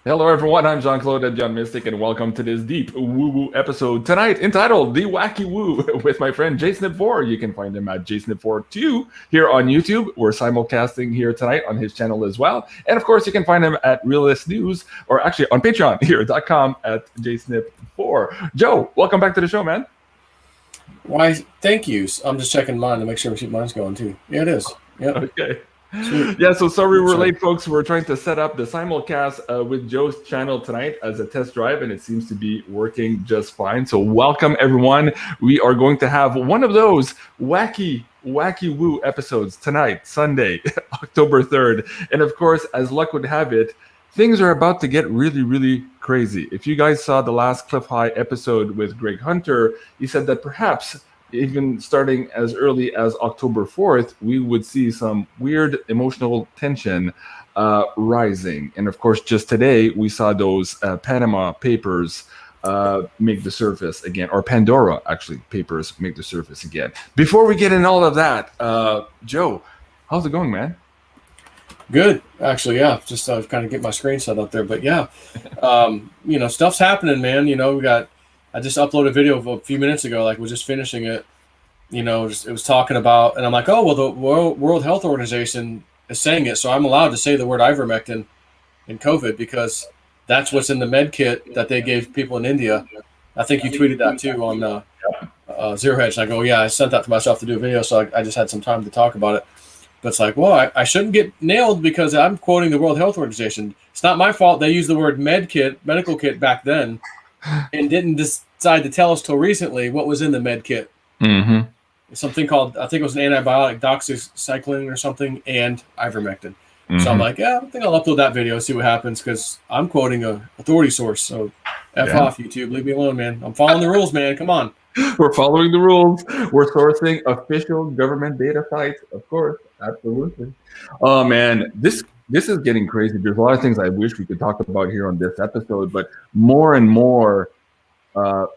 Hello, everyone. I'm Jean-Claude BeyondMystic, and welcome to this deep woo-woo episode tonight entitled The Wacky Woo with my friend JSNIP4. You can find him at JSNIP4 here on YouTube. We're simulcasting here tonight on his channel as well. And of course, you can find him at Realist News, or actually on Patreon here.com at JSNIP4. Joe, welcome back to the show, man. Why, thank you. I'm just checking mine to make sure mine's going too. Yeah, it is. Yep. Okay. Sweet. Yeah, so sorry we're late, folks. We're trying to set up the simulcast with Joe's channel tonight as a test drive, and it seems to be working just fine. So welcome, everyone. We are going to have one of those wacky woo episodes tonight, Sunday, October 3rd. And of course, as luck would have it, things are about to get really, really crazy. If you guys saw the last Cliff High episode with Greg Hunter, he said that perhaps even starting as early as October 4th, we would see some weird emotional tension rising. And of course, just today, we saw those Panama Papers make the surface again, or Pandora, actually, papers make the surface again. Before we get in all of that, Joe, how's it going, man? Good, actually, yeah. Just kind of get my screen set up there, but yeah, stuff's happening, man. I just uploaded a video a few minutes ago, like was just finishing it. It was talking about, and I'm like, oh, well, the World Health Organization is saying it, so I'm allowed to say the word ivermectin in COVID because that's what's in the med kit that they gave people in India. I think you tweeted that too on Zero Hedge. And I go, yeah, I sent that to myself to do a video, so I just had some time to talk about it. But it's like, well, I shouldn't get nailed because I'm quoting the World Health Organization. It's not my fault they used the word medical kit back then, and didn't decide to tell us till recently what was in the med kit. Mm-hmm. Something called, I think it was an antibiotic, doxycycline or something, and ivermectin. Mm-hmm. So I'm like, yeah, I think I'll upload that video, see what happens, because I'm quoting a authority source. So off, YouTube. Leave me alone, man. I'm following the rules, man. Come on. We're following the rules. We're sourcing official government data sites, of course. Absolutely. Oh, man, this is getting crazy. There's a lot of things I wish we could talk about here on this episode, but more and more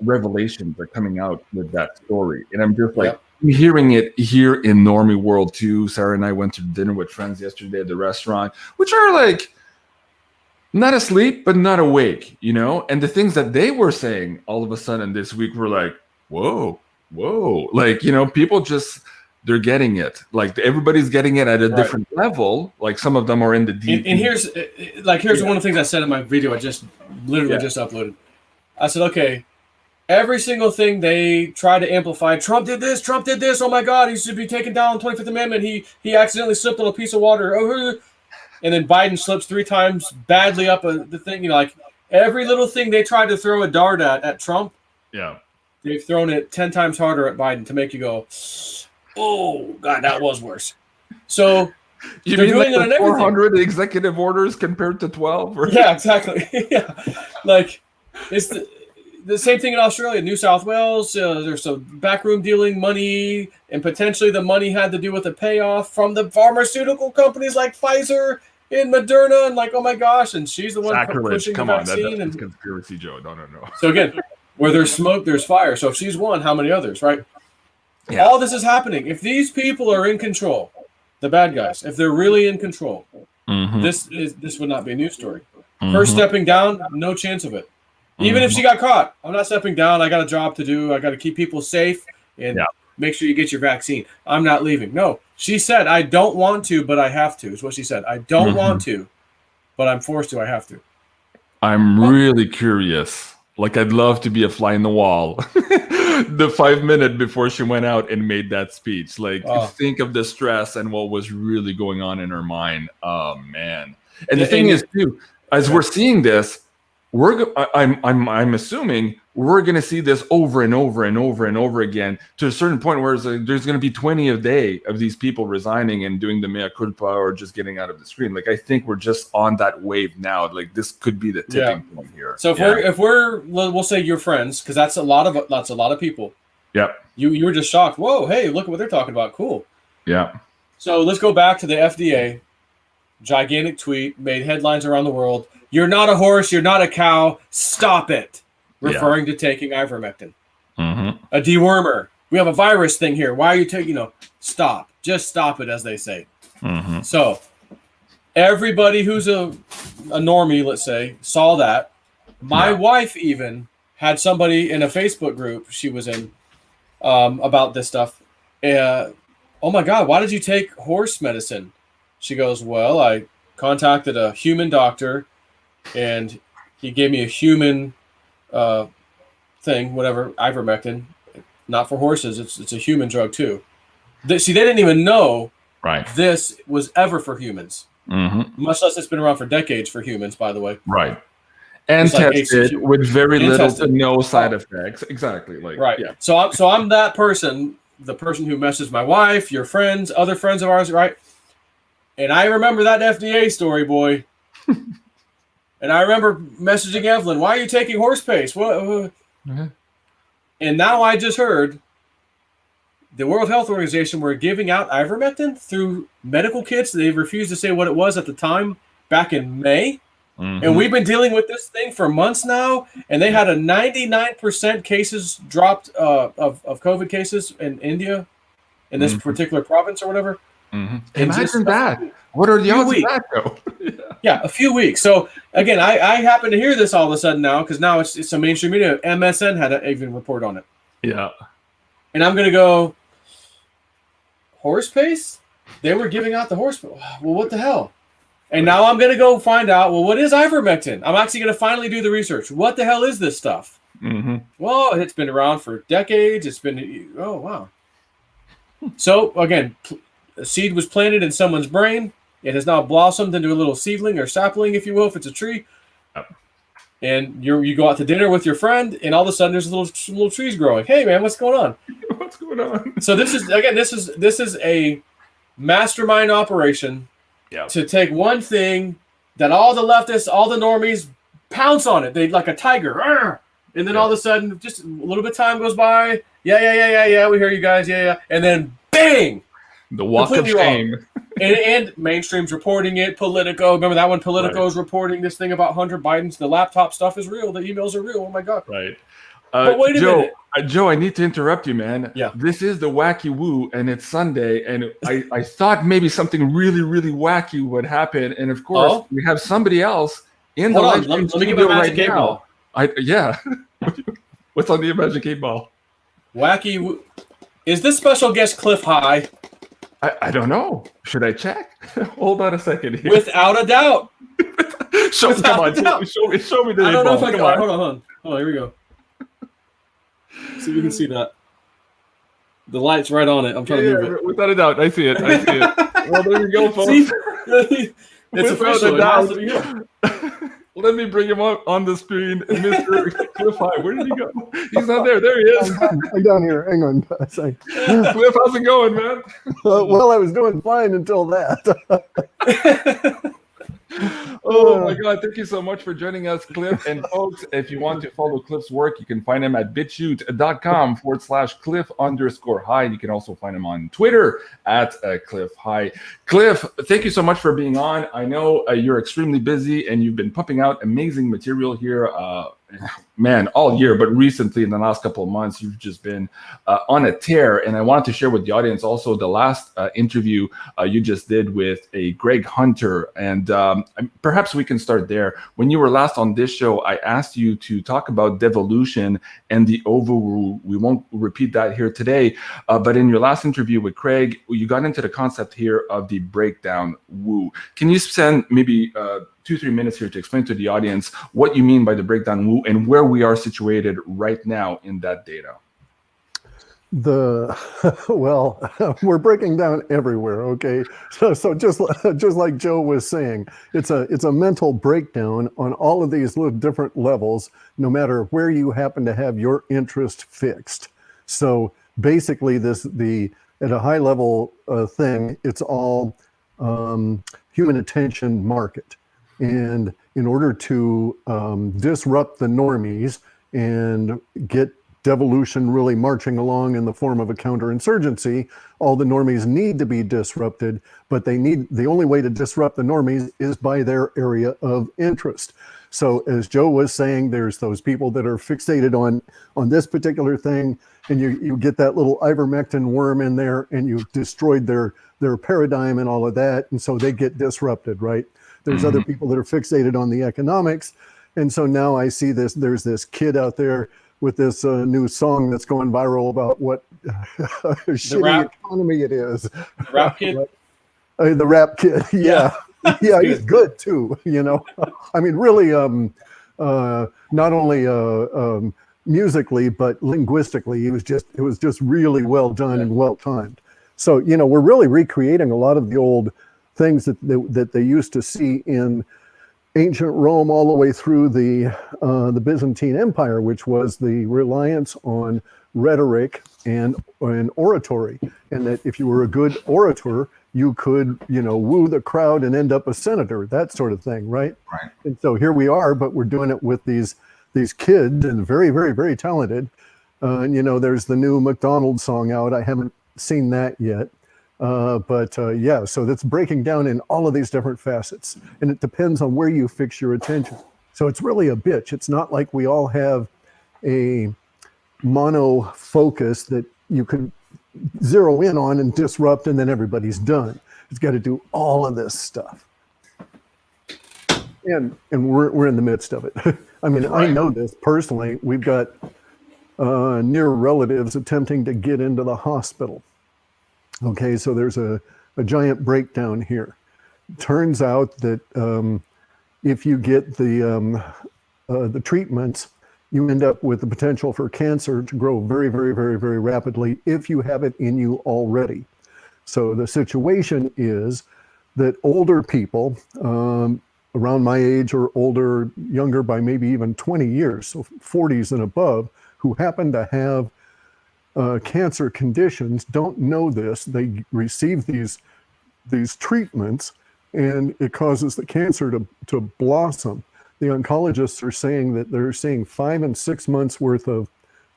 revelations are coming out with that story. And I'm just like, I'm hearing it here in Normie World too. Sarah and I went to dinner with friends yesterday at the restaurant, which are like not asleep, but not awake, And the things that they were saying all of a sudden this week were like, whoa. Like, people just, they're getting it. Like everybody's getting it at a different level. Like some of them are in the deep. And here's one of the things I said in my video. I just literally just uploaded. I said, okay, every single thing they try to amplify. Trump did this. Oh my God, he should be taken down. 25th Amendment. He accidentally slipped on a piece of water. And then Biden slips 3 times badly up the thing. Like every little thing they tried to throw a dart at Trump. Yeah. They've thrown it 10 times harder at Biden to make you go, oh, God, that was worse. So you mean like the 400 executive orders compared to 12? Or? Yeah, exactly. Yeah. Like, it's the same thing in Australia, New South Wales. There's some backroom dealing money, and potentially the money had to do with the payoff from the pharmaceutical companies like Pfizer and Moderna. And like, oh, my gosh. And she's the one pushing the vaccine. That's conspiracy, Joe. No. So, again, where there's smoke, there's fire. So if she's one, how many others, right? Yeah. All this is happening. If these people are in control, the bad guys, if they're really in control, this would not be a news story. Her stepping down, no chance of it. Even if she got caught, I'm not stepping down. I got a job to do. I got to keep people safe and make sure you get your vaccine. I'm not leaving. No, she said, I don't want to, but I have to, is what she said. I don't want to, but I'm forced to. I have to. I'm really curious. Like, I'd love to be a fly in the wall. The 5 minutes before she went out and made that speech. Like, think of the stress and what was really going on in her mind. Oh, man. And the thing is, too, as we're seeing this, I'm assuming we're going to see this over and over and over and over again to a certain point where there's going to be 20 a day of these people resigning and doing the mea culpa or just getting out of the screen. Like, I think we're just on that wave now. Like, this could be the tipping point here. So if we'll say you're friends, because that's a lot of people. Yeah. You were just shocked. Whoa, hey, look at what they're talking about. Cool. Yeah. So let's go back to the FDA. Gigantic tweet, made headlines around the world. You're not a horse. You're not a cow. Stop it. Referring to taking ivermectin. A dewormer. We have a virus thing here. Why are you taking, stop. Just stop it, as they say. So Everybody who's a normie, let's say, saw that. My wife even had somebody in a Facebook group she was in about this stuff. Oh my God, why did you take horse medicine? She goes, well, I contacted a human doctor and he gave me a human thing, whatever, ivermectin. Not for horses. It's a human drug too. They didn't even know this was ever for humans. Mm-hmm. Much less it's been around for decades for humans, by the way. Right. And tested with very little to no side effects. Exactly. Right. Yeah. So I'm that person, the person who messes my wife, your friends, other friends of ours, right? And I remember that FDA story, boy. And I remember messaging Evelyn, why are you taking horse paste? What? And now I just heard the World Health Organization were giving out ivermectin through medical kits. They refused to say what it was at the time back in May. Mm-hmm. And we've been dealing with this thing for months now. And they had a 99% cases dropped of COVID cases in India, in this particular province or whatever. Mm-hmm. Imagine that. What are the odds of that, though? Yeah, a few weeks. So, again, I happen to hear this all of a sudden now because now it's a mainstream media. MSN had an even report on it. Yeah. And I'm going to go, horse paste? They were giving out the horse. Well, what the hell? And now I'm going to go find out, well, what is ivermectin? I'm actually going to finally do the research. What the hell is this stuff? Mm-hmm. Well, it's been around for decades. It's been, oh, wow. So, again, a seed was planted in someone's brain. It has now blossomed into a little seedling or sapling, if you will, if it's a tree. Yep. And you go out to dinner with your friend, and all of a sudden there's little trees growing. Hey, man, what's going on? What's going on? So this is a mastermind operation to take one thing that all the leftists, all the normies pounce on it. They like a tiger. And then all of a sudden, just a little bit of time goes by. Yeah, we hear you guys. Yeah. And then bang! The walk of shame. And mainstream's reporting it. Politico, remember that one? Politico's reporting this thing about Hunter Biden's. The laptop stuff is real. The emails are real. Oh my God. Right. But wait a minute. Joe, I need to interrupt you, man. Yeah. This is the Wacky Woo, and it's Sunday, and I thought maybe something really, really wacky would happen, and of course we have somebody else in the live stream let me get my magic eight ball. What's on the magic eight ball? Wacky Woo. Is this special guest Cliff High? I don't know. Should I check? Hold on a second here. Without a doubt. Show me the I don't know if I can. Hold on. Here we go. See if you can see that. The light's right on it. I'm trying to move it. Without a doubt. I see it. Well, there you go, folks. See? It's official. It has to be here. Let me bring him up on the screen. Mr. Cliff High. Where did he go? He's not there. There he is. I'm down here. Hang on. Cliff, how's it going, man? Well, I was doing fine until that. Oh my God, thank you so much for joining us, Cliff. And folks, if you want to follow Cliff's work, you can find him at bitchute.com/Cliff_High. You can also find him on Twitter at Cliff High. Cliff, thank you so much for being on. I know you're extremely busy and you've been pumping out amazing material here, man, all year, but recently in the last couple of months, you've just been on a tear. And I wanted to share with the audience also the last interview you just did with a Greg Hunter. And perhaps we can start there. When you were last on this show, I asked you to talk about devolution and the overrule. We won't repeat that here today. But in your last interview with Craig, you got into the concept here of the breakdown woo. Can you spend maybe 2-3 minutes here to explain to the audience what you mean by the breakdown woo and where we are situated right now in that data? Well, we're breaking down everywhere. Okay, so just like Joe was saying, it's a mental breakdown on all of these little different levels, no matter where you happen to have your interest fixed. So basically, at a high level thing, it's all human attention market. And in order to disrupt the normies and get devolution really marching along in the form of a counterinsurgency, all the normies need to be disrupted, but the only way to disrupt the normies is by their area of interest. So as Joe was saying, there's those people that are fixated on this particular thing, and you get that little ivermectin worm in there, and you've destroyed their paradigm and all of that, and so they get disrupted, right? There's other people that are fixated on the economics, and so now I see there's this kid out there with this new song that's going viral about what shitty economy it is. The rap kid? The rap kid, yeah. Yeah, he's good too, you know. I mean, really, not only musically, but linguistically, it was just really well done and well timed. So, you know, we're really recreating a lot of the old things that they used to see in ancient Rome all the way through the Byzantine Empire, which was the reliance on rhetoric and oratory, and that if you were a good orator, you could, you know, woo the crowd and end up a senator, that sort of thing, right? Right. And so here we are, but we're doing it with these kids, and very, very, very talented. And you know, there's the new McDonald's song out. I haven't seen that yet. But yeah, so that's breaking down in all of these different facets, and it depends on where you fix your attention. So it's really a bitch. It's not like we all have a mono focus that you can zero in on and disrupt, and then everybody's done. It's got to do all of this stuff, and we're in the midst of it. I mean, I know this personally. We've got near relatives attempting to get into the hospital. Okay, so there's a giant breakdown here. Turns out that if you get the treatments, you end up with the potential for cancer to grow very, very, very, very rapidly if you have it in you already. So the situation is that older people around my age or older, younger by maybe even 20 years, so 40s and above, who happen to have cancer conditions don't know this. They receive these treatments, and it causes the cancer to blossom. The oncologists are saying that they're seeing 5 and 6 months worth of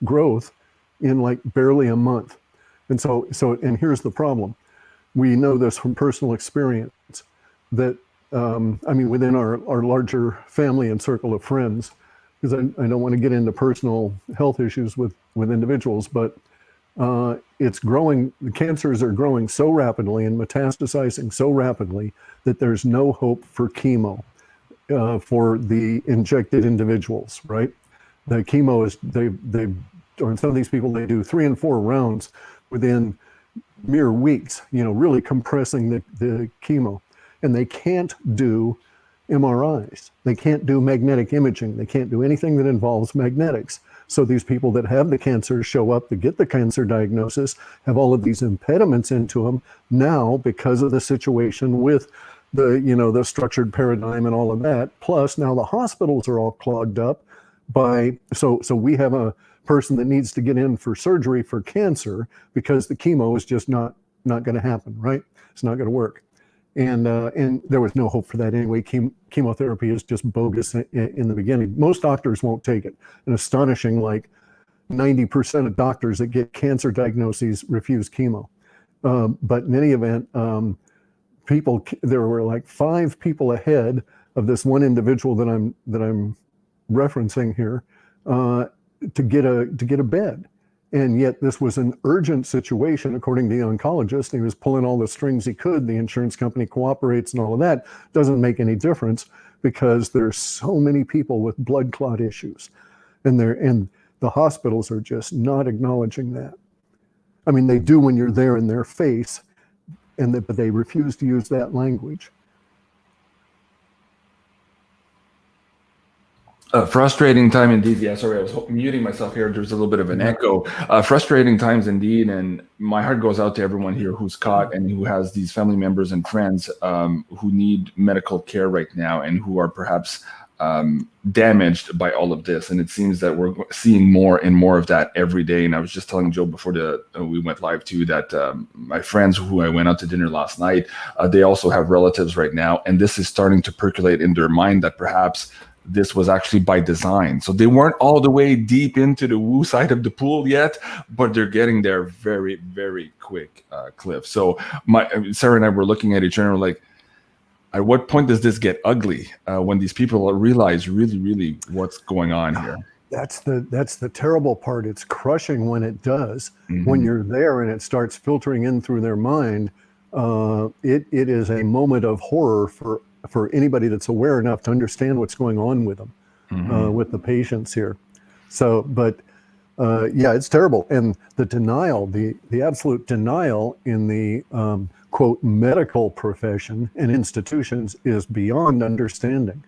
growth in like barely a month. And so and here's the problem. We know this from personal experience that, I mean, within our larger family and circle of friends, because I don't want to get into personal health issues with individuals, but it's growing, the cancers are growing so rapidly and metastasizing so rapidly that there's no hope for chemo for the injected individuals, right? The chemo is, or some of these people, they do 3 and 4 rounds within mere weeks, you know, really compressing the chemo. And they can't do MRIs. They can't do magnetic imaging. They can't do anything that involves magnetics. So these people that have the cancer show up to get the cancer diagnosis, have all of these impediments into them now because of the situation with the, you know, the structured paradigm and all of that. Plus now the hospitals are all clogged up by, so we have a person that needs to get in for surgery for cancer because the chemo is just not going to happen, right? It's not going to work. And there was no hope for that anyway. Chemotherapy is just bogus in the beginning. Most doctors won't take it. An astonishing, like 90% of doctors that get cancer diagnoses refuse chemo. But in any event, there were like 5 people ahead of this one individual that I'm referencing here to get a bed. And yet this was an urgent situation, according to the oncologist. He was pulling all the strings he could. The insurance company cooperates and all of that. Doesn't make any difference because there's so many people with blood clot issues. And the hospitals are just not acknowledging that. I mean, they do when you're there in their face, but they refuse to use that language. Frustrating time indeed. Yeah, sorry, I was muting myself here. There's a little bit of an echo. Frustrating times indeed, and my heart goes out to everyone here who's caught and who has these family members and friends who need medical care right now and who are perhaps damaged by all of this. And it seems that we're seeing more and more of that every day. And I was just telling Joe before we went live too that my friends who I went out to dinner last night, they also have relatives right now, and this is starting to percolate in their mind that perhaps this was actually by design. So they weren't all the way deep into the woo side of the pool yet, but they're getting there very, very quick, Cliff. So Sarah and I were looking at each other like, at what point does this get ugly when these people realize really, really what's going on here? That's the terrible part. It's crushing when it does. Mm-hmm. When you're there and it starts filtering in through their mind, it is a moment of horror for anybody that's aware enough to understand what's going on with them, Mm-hmm. with the patients here. So, but yeah, it's terrible. And the denial, the absolute denial in the quote medical profession and institutions is beyond understanding.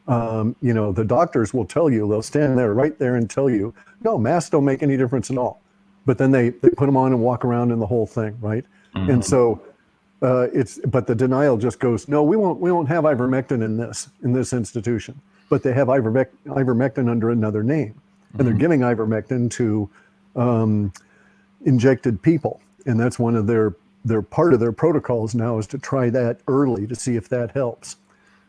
You know, the doctors will tell you, they'll stand there right there and tell you, no, masks don't make any difference at all. But then they put them on and walk around in the whole thing, right? Mm-hmm. And so but the denial just goes, no, we won't have ivermectin in this institution. But they have ivermectin under another name. And they're giving ivermectin to injected people. And that's one of their part of their protocols now is to try that early to see if that helps.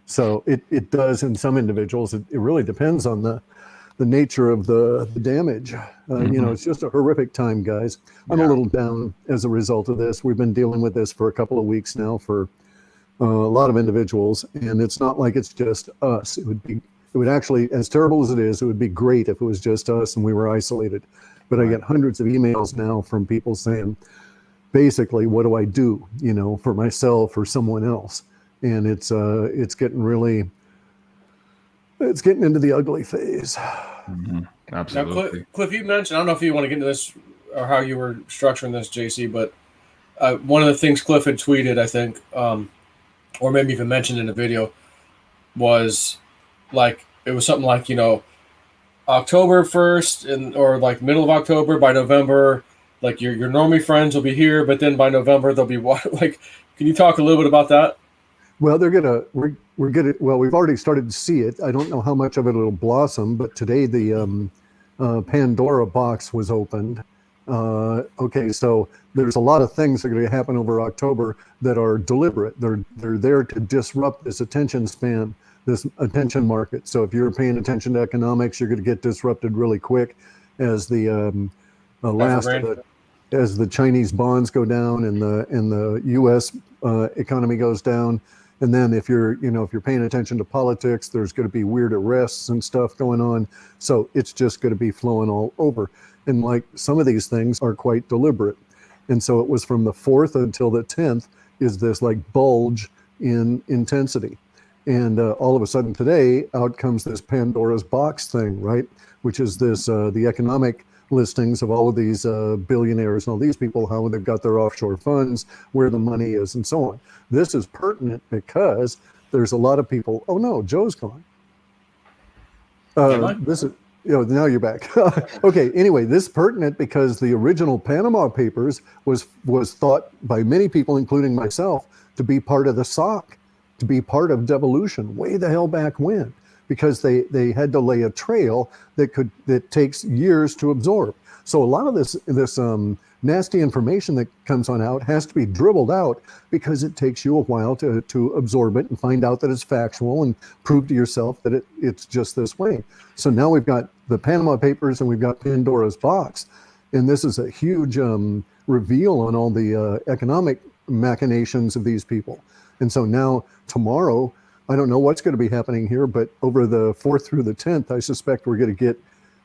So it does in some individuals. It really depends on the nature of the damage. You know, it's just a horrific time, guys. I'm a little down as a result of this. We've been dealing with this for a couple of weeks now for a lot of individuals, and it's not like it's just us. It would actually, as terrible as it is, it would be great if it was just us and we were isolated. But I get hundreds of emails now from people saying, basically, what do I do, you know, for myself or someone else? And it's getting really, it's getting into the ugly phase. Mm-hmm. Absolutely. Now, Cliff, you mentioned, I don't know if you want to get into this or how you were structuring this, JC, but one of the things Cliff had tweeted, I think, or maybe even mentioned in a video, was like, it was something like, you know, October 1st or like middle of October, by November, like your normie friends will be here, but then by November they'll be like, can you talk a little bit about that? Well, we're gonna, well, we've already started to see it. I don't know how much of it will blossom, but today the Pandora box was opened. Okay, so there's a lot of things that are going to happen over October that are deliberate. They're there to disrupt this attention span, this attention market. So if you're paying attention to economics, you're going to get disrupted really quick as the as the Chinese bonds go down and the U.S. Economy goes down. And then if you're paying attention to politics, there's going to be weird arrests and stuff going on. So it's just going to be flowing all over. And like some of these things are quite deliberate. And so it was from the 4th until the 10th is this like bulge in intensity. And all of a sudden today, out comes this Pandora's box thing, right? Which is this, the economic listings of all of these billionaires and all these people, how they've got their offshore funds, where the money is, and so on. This is pertinent because there's a lot of people. Oh no, Joe's gone. This is, you know, now you're back. Okay. Anyway, this is pertinent because the original Panama Papers was thought by many people, including myself, to be part of the SOC, to be part of devolution way the hell back when. Because they had to lay a trail that takes years to absorb. So a lot of this nasty information that comes on out has to be dribbled out because it takes you a while to absorb it and find out that it's factual and prove to yourself that it's just this way. So now we've got the Panama Papers and we've got Pandora's box, and this is a huge reveal on all the economic machinations of these people. And so now tomorrow, I don't know what's going to be happening here, but over the 4th through the 10th, I suspect we're going to get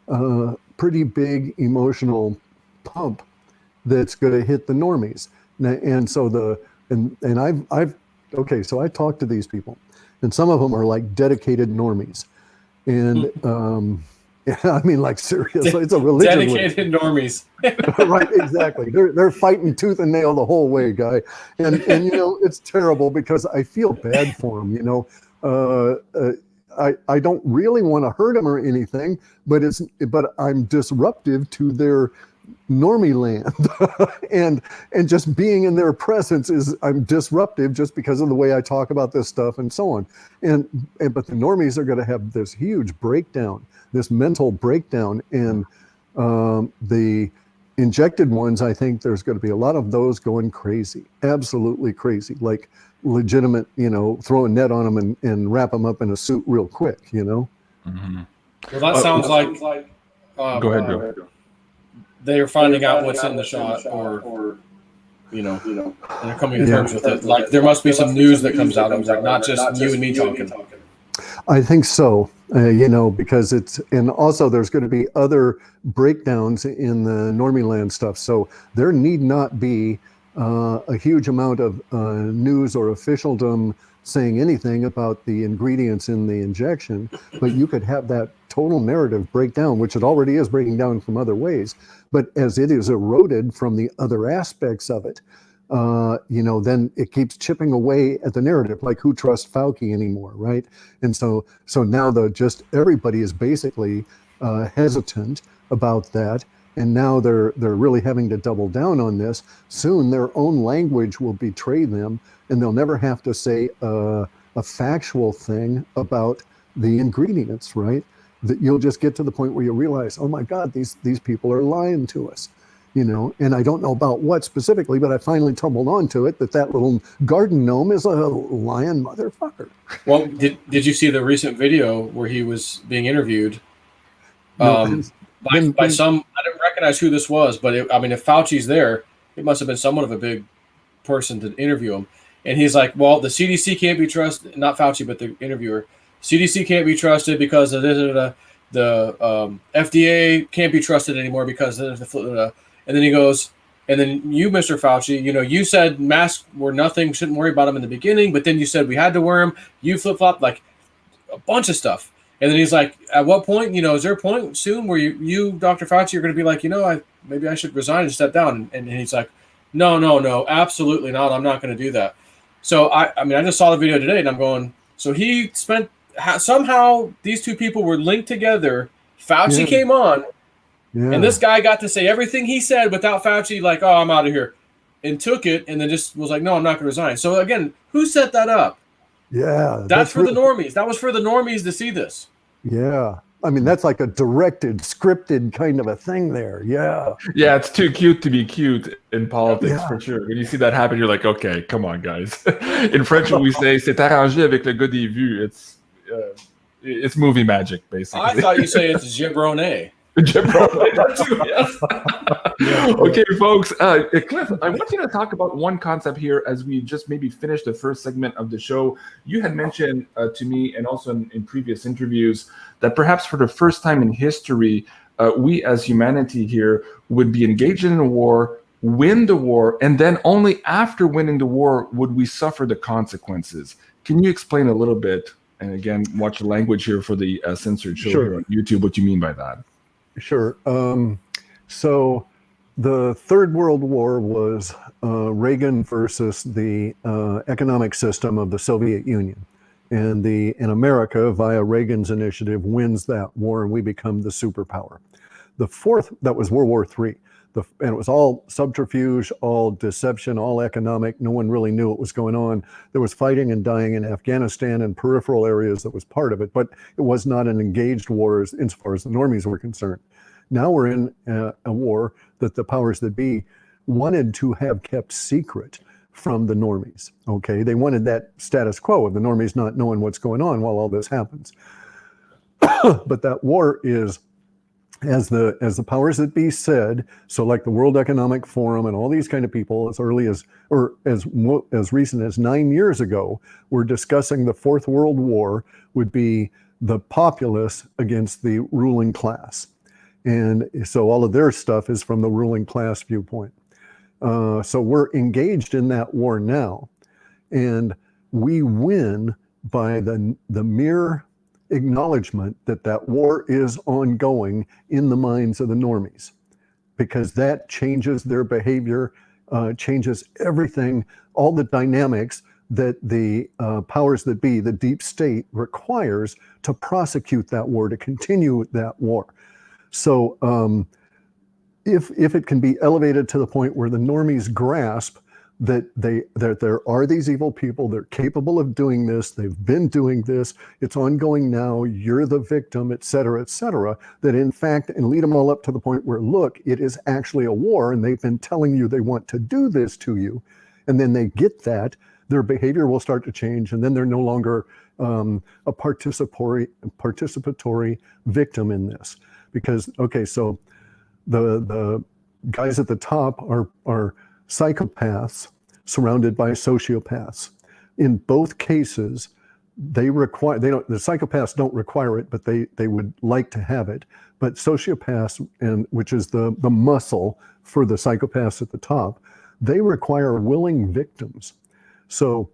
a pretty big emotional pump that's going to hit the normies. And so so I talked to these people, and some of them are like dedicated normies. And I mean, like seriously, it's a religion. Dedicated normies. Right, exactly. They're fighting tooth and nail the whole way, guy. And you know, it's terrible because I feel bad for them. You know, I don't really want to hurt them or anything, but I'm disruptive to their normie land, and just being in their presence I'm disruptive just because of the way I talk about this stuff and so on. But the normies are going to have this huge breakdown, this mental breakdown, and the injected ones, I think there's going to be a lot of those going crazy, absolutely crazy, like legitimate, you know, throw a net on them and wrap them up in a suit real quick, you know. Mhm. Well, that sounds like Go ahead, Joe. they are finding out what's in the shot, or they're coming to terms with it. Like there must be some news that comes out of it, not just you and me talking. I think so, because and also there's going to be other breakdowns in the Normie Land stuff. So there need not be a huge amount of news or officialdom saying anything about the ingredients in the injection, but you could have that total narrative break down, which it already is breaking down from other ways. But as it is eroded from the other aspects of it, then it keeps chipping away at the narrative, like who trusts Fauci anymore, right? And so now everybody is basically hesitant about that, and now they're really having to double down on this. Soon their own language will betray them, and they'll never have to say a factual thing about the ingredients, right? That you'll just get to the point where you realize, oh my God, these people are lying to us. And I don't know about what specifically, but I finally tumbled onto it that little garden gnome is a lying motherfucker. Well, did you see the recent video where he was being interviewed by some? I didn't recognize who this was, but if Fauci's there, it must have been somewhat of a big person to interview him. And he's like, well, the CDC can't be trusted, not Fauci, but the interviewer. CDC can't be trusted because of the FDA can't be trusted anymore because of the. And then he goes, and then you, Mr. Fauci, you said masks were nothing, shouldn't worry about them in the beginning, but then you said we had to wear them. You flip-flopped like a bunch of stuff. And then he's like, at what point, is there a point soon where you Dr. Fauci, are going to be like, maybe I should resign and step down? And he's like, no, absolutely not. I'm not going to do that. So, I just saw the video today, and I'm going, so he somehow these two people were linked together. Fauci came on. Yeah. And this guy got to say everything he said without Fauci, like, oh, I'm out of here, and took it, and then just was like, no, I'm not going to resign. So, again, who set that up? Yeah. That's for the normies. That was for the normies to see this. Yeah. That's like a directed, scripted kind of a thing there. Yeah. Yeah, it's too cute to be cute in politics, for sure. When you see that happen, you're like, okay, come on, guys. In French, we say, c'est arrangé avec le gars des vues. It's movie magic, basically. I thought you say it's Gibronnet. Yes. Okay, folks. Cliff, I want you to talk about one concept here as we just maybe finish the first segment of the show. You had mentioned to me, and also in previous interviews, that perhaps for the first time in history, we as humanity here would be engaged in a war, win the war, and then only after winning the war would we suffer the consequences. Can you explain a little bit, and again, watch the language here for the censored show here on YouTube, what you mean by that? Sure. So the Third World War was Reagan versus the economic system of the Soviet Union. And America, via Reagan's initiative, wins that war, and we become the superpower. The fourth, that was World War III. And it was all subterfuge, all deception, all economic. No one really knew what was going on. There was fighting and dying in Afghanistan and peripheral areas that was part of it, but it was not an engaged war as far as the normies were concerned. Now we're in a war that the powers that be wanted to have kept secret from the normies. Okay, they wanted that status quo of the normies not knowing what's going on while all this happens. But that war is, as the powers that be said, so like the World Economic Forum and all these kind of people, as early as, or as recent as 9 years ago, were discussing the Fourth World War would be the populace against the ruling class. And so all of their stuff is from the ruling class viewpoint. So we're engaged in that war now, and we win by the mere acknowledgement that that war is ongoing in the minds of the normies, because that changes their behavior, changes everything, all the dynamics that the powers that be, the deep state, requires to prosecute that war, to continue that war. So if it can be elevated to the point where the normies grasp that there are these evil people, they're capable of doing this, they've been doing this, it's ongoing now, you're the victim, et cetera, that in fact, and lead them all up to the point where, look, it is actually a war, and they've been telling you they want to do this to you, and then they get that, their behavior will start to change, and then they're no longer a participatory victim in this. Because, okay, so the guys at the top are psychopaths surrounded by sociopaths. In both cases, the psychopaths don't require it, but they would like to have it. But sociopaths, which is the muscle for the psychopaths at the top, they require willing victims. So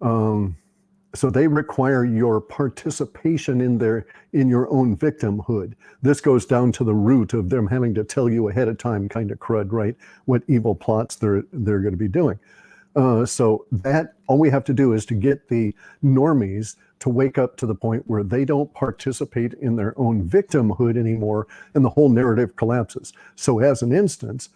they require your participation in your own victimhood. This goes down to the root of them having to tell you ahead of time, kind of crud, right? What evil plots they're going to be doing. So that all we have to do is to get the normies to wake up to the point where they don't participate in their own victimhood anymore, and the whole narrative collapses. So as an instance,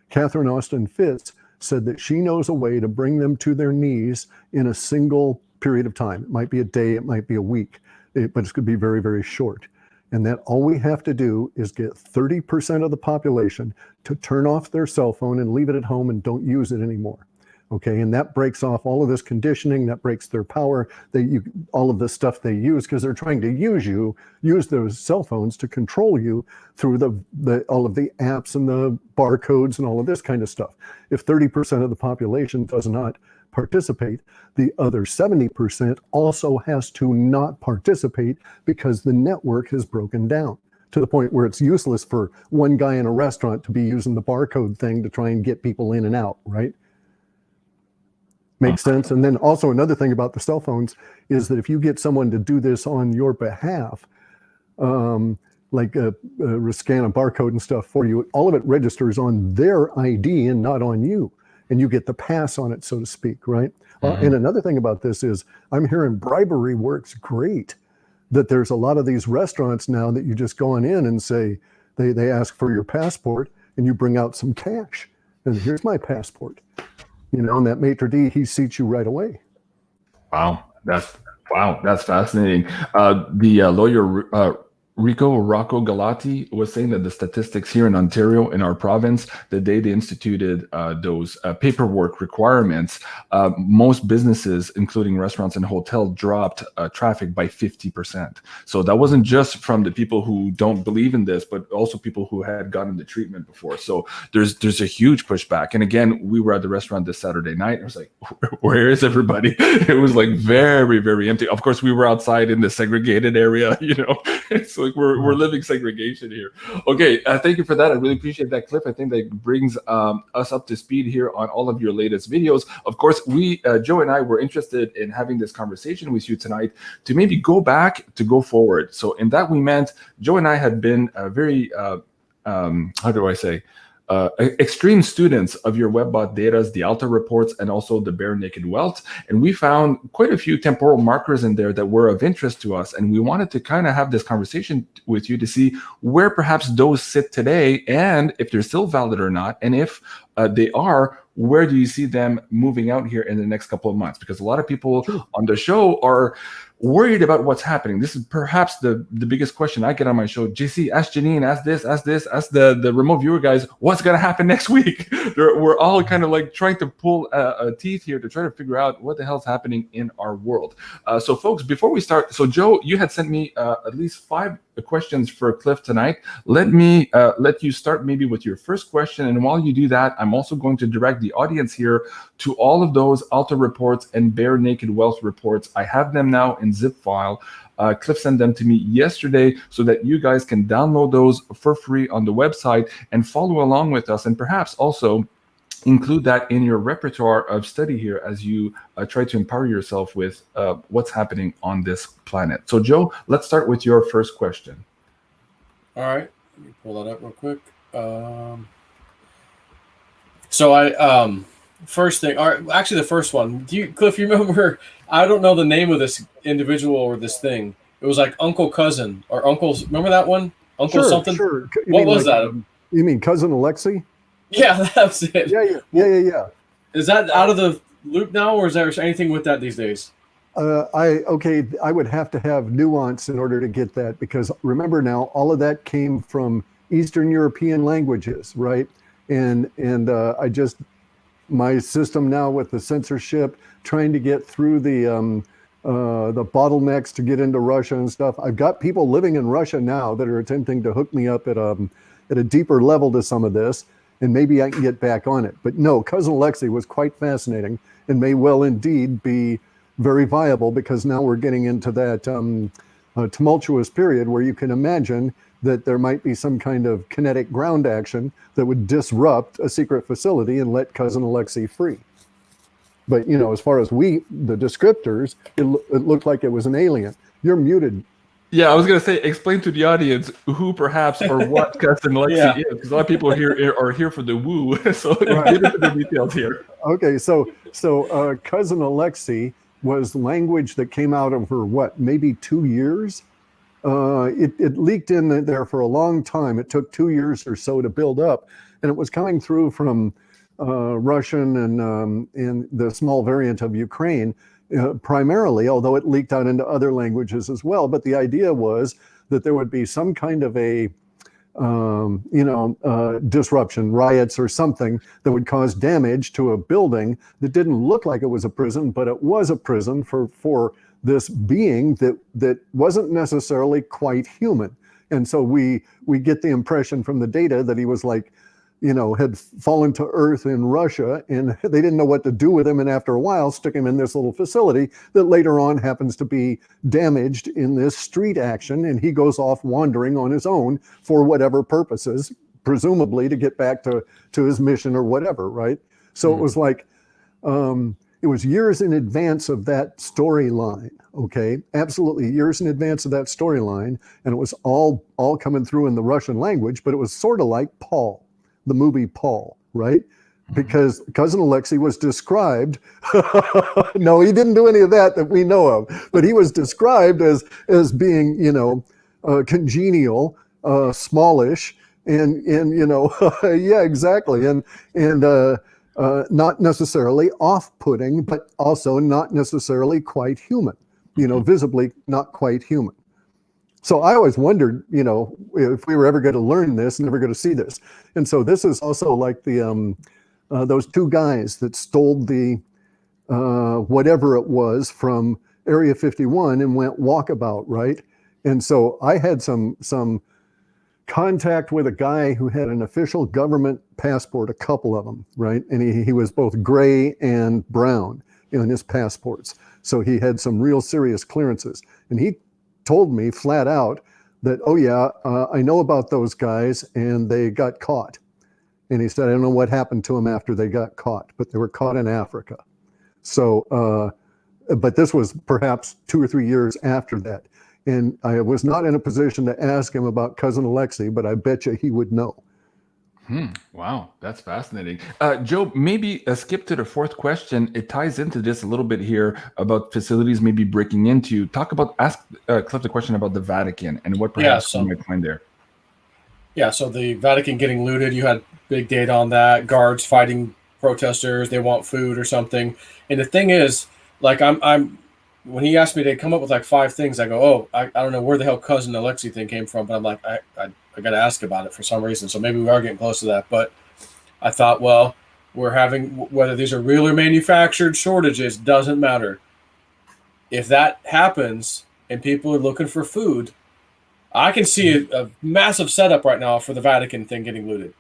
Catherine Austin Fitts said that she knows a way to bring them to their knees in a single period of time. It might be a day, it might be a week, but it's going to be very, very short. And that all we have to do is get 30% of the population to turn off their cell phone and leave it at home and don't use it anymore. Okay, and that breaks off all of this conditioning, that breaks their power, all of the stuff they use, because they're trying to use those cell phones to control you through all of the apps and the barcodes and all of this kind of stuff. If 30% of the population does not participate, the other 70% also has to not participate because the network has broken down to the point where it's useless for one guy in a restaurant to be using the barcode thing to try and get people in and out, right? Makes sense. And then also another thing about the cell phones is that if you get someone to do this on your behalf, like scan a barcode and stuff for you, all of it registers on their ID and not on you. And you get the pass on it, so to speak, right? Mm-hmm. And another thing about this is I'm hearing bribery works great. That there's a lot of these restaurants now that you just go on in and say, they ask for your passport and you bring out some cash. And here's my passport. You know, and that maitre d', he seats you right away. Wow, that's fascinating. The lawyer Rocco Galati was saying that the statistics here in Ontario, in our province, the day they instituted those paperwork requirements, most businesses, including restaurants and hotels, dropped traffic by 50%. So that wasn't just from the people who don't believe in this, but also people who had gotten the treatment before. So there's a huge pushback. And again, we were at the restaurant this Saturday night. I was like, where is everybody? It was like very, very empty. Of course, we were outside in the segregated area, you know. It's like we're living segregation here. Okay, thank you for that. I really appreciate that clip. I think that brings us up to speed here on all of your latest videos. Of course, Joe and I were interested in having this conversation with you tonight to maybe go back to go forward. So in that we meant Joe and I had been very, how do I say, extreme students of your WebBot data, the Alta reports, and also the Bare Naked Wealth. And we found quite a few temporal markers in there that were of interest to us. And we wanted to kind of have this conversation with you to see where perhaps those sit today and if they're still valid or not. And if they are, where do you see them moving out here in the next couple of months? Because a lot of people on the show are worried about what's happening. This is perhaps the biggest question I get on my show. JC, ask Janine, ask this, ask the remote viewer guys, what's going to happen next week? We're all kind of like trying to pull teeth here to try to figure out what the hell's happening in our world. So folks, before we start, so Joe, you had sent me at least 5 questions for Cliff tonight. Let me let you start maybe with your first question. And while you do that, I'm also going to direct the audience here to all of those Alta reports and Bare Naked Wealth reports. I have them now in zip file. Cliff sent them to me yesterday so that you guys can download those for free on the website and follow along with us, and perhaps also include that in your repertoire of study here as you try to empower yourself with what's happening on this planet. So Joe, let's start with your first question. All right, let me pull that up real quick. So I first thing, actually the first one, Cliff, you remember, I don't know the name of this individual or this thing. It was like Uncle Cousin or Uncle's, remember that one? Uncle something? Sure. What was that? You mean Cousin Alexi? Yeah, that's it. Yeah. Is that out of the loop now, or is there anything with that these days? I would have to have nuance in order to get that, because remember now, all of that came from Eastern European languages, right? And my system now with the censorship, trying to get through the the bottlenecks to get into Russia and stuff. I've got people living in Russia now that are attempting to hook me up at a deeper level to some of this, and maybe I can get back on it. But no, Cousin Alexei was quite fascinating and may well indeed be very viable, because now we're getting into that tumultuous period where you can imagine that there might be some kind of kinetic ground action that would disrupt a secret facility and let Cousin Alexei free. But, you know, as far as the descriptors, it looked like it was an alien. You're muted. Yeah, I was going to say, explain to the audience who perhaps or what Cousin Alexei is, because a lot of people here are here for the woo. So get into the details here. Okay, so Cousin Alexei was language that came out over maybe 2 years. It leaked in there for a long time. It took 2 years or so to build up, and it was coming through from Russian and the small variant of Ukraine primarily, although it leaked out into other languages as well. But the idea was that there would be some kind of a disruption, riots or something that would cause damage to a building that didn't look like it was a prison, but it was a prison for this being that wasn't necessarily quite human. And so we get the impression from the data that he was like, had fallen to earth in Russia, and they didn't know what to do with him. And after a while, stuck him in this little facility that later on happens to be damaged in this street action. And he goes off wandering on his own for whatever purposes, presumably to get back to his mission or whatever, right? So it was like, it was years in advance of that storyline, okay? Absolutely years in advance of that storyline. And it was all coming through in the Russian language, but it was sort of like Paul, the movie Paul, right? Because Cousin Alexei was described, no, he didn't do any of that we know of, but he was described as being, congenial, smallish, and yeah, exactly. And not necessarily off-putting, but also not necessarily quite human, visibly not quite human. So I always wondered, if we were ever going to learn this and ever going to see this. And so this is also like the those two guys that stole the whatever it was from Area 51 and went walkabout, right? And so I had some contact with a guy who had an official government passport, a couple of them, right? And he was both gray and brown in his passports. So he had some real serious clearances. And he told me flat out that, I know about those guys and they got caught. And he said, I don't know what happened to them after they got caught, but they were caught in Africa. So, but this was perhaps 2 or 3 years after that. And I was not in a position to ask him about Cousin Alexei, but I bet you he would know. Wow, that's fascinating. Joe, maybe skip to the fourth question. It ties into this a little bit here about facilities maybe breaking into. Ask Cliff the question about the Vatican and what perhaps you might find there. Yeah, so the Vatican getting looted, you had big data on that, guards fighting protesters, they want food or something. And the thing is, like I'm when he asked me to come up with like 5 things, I go, I don't know where the hell Cousin Alexei thing came from, but I'm like, I got to ask about it for some reason. So maybe we are getting close to that. But I thought, well, we're having, whether these are real or manufactured shortages, doesn't matter. If that happens and people are looking for food, I can see a massive setup right now for the Vatican thing getting looted.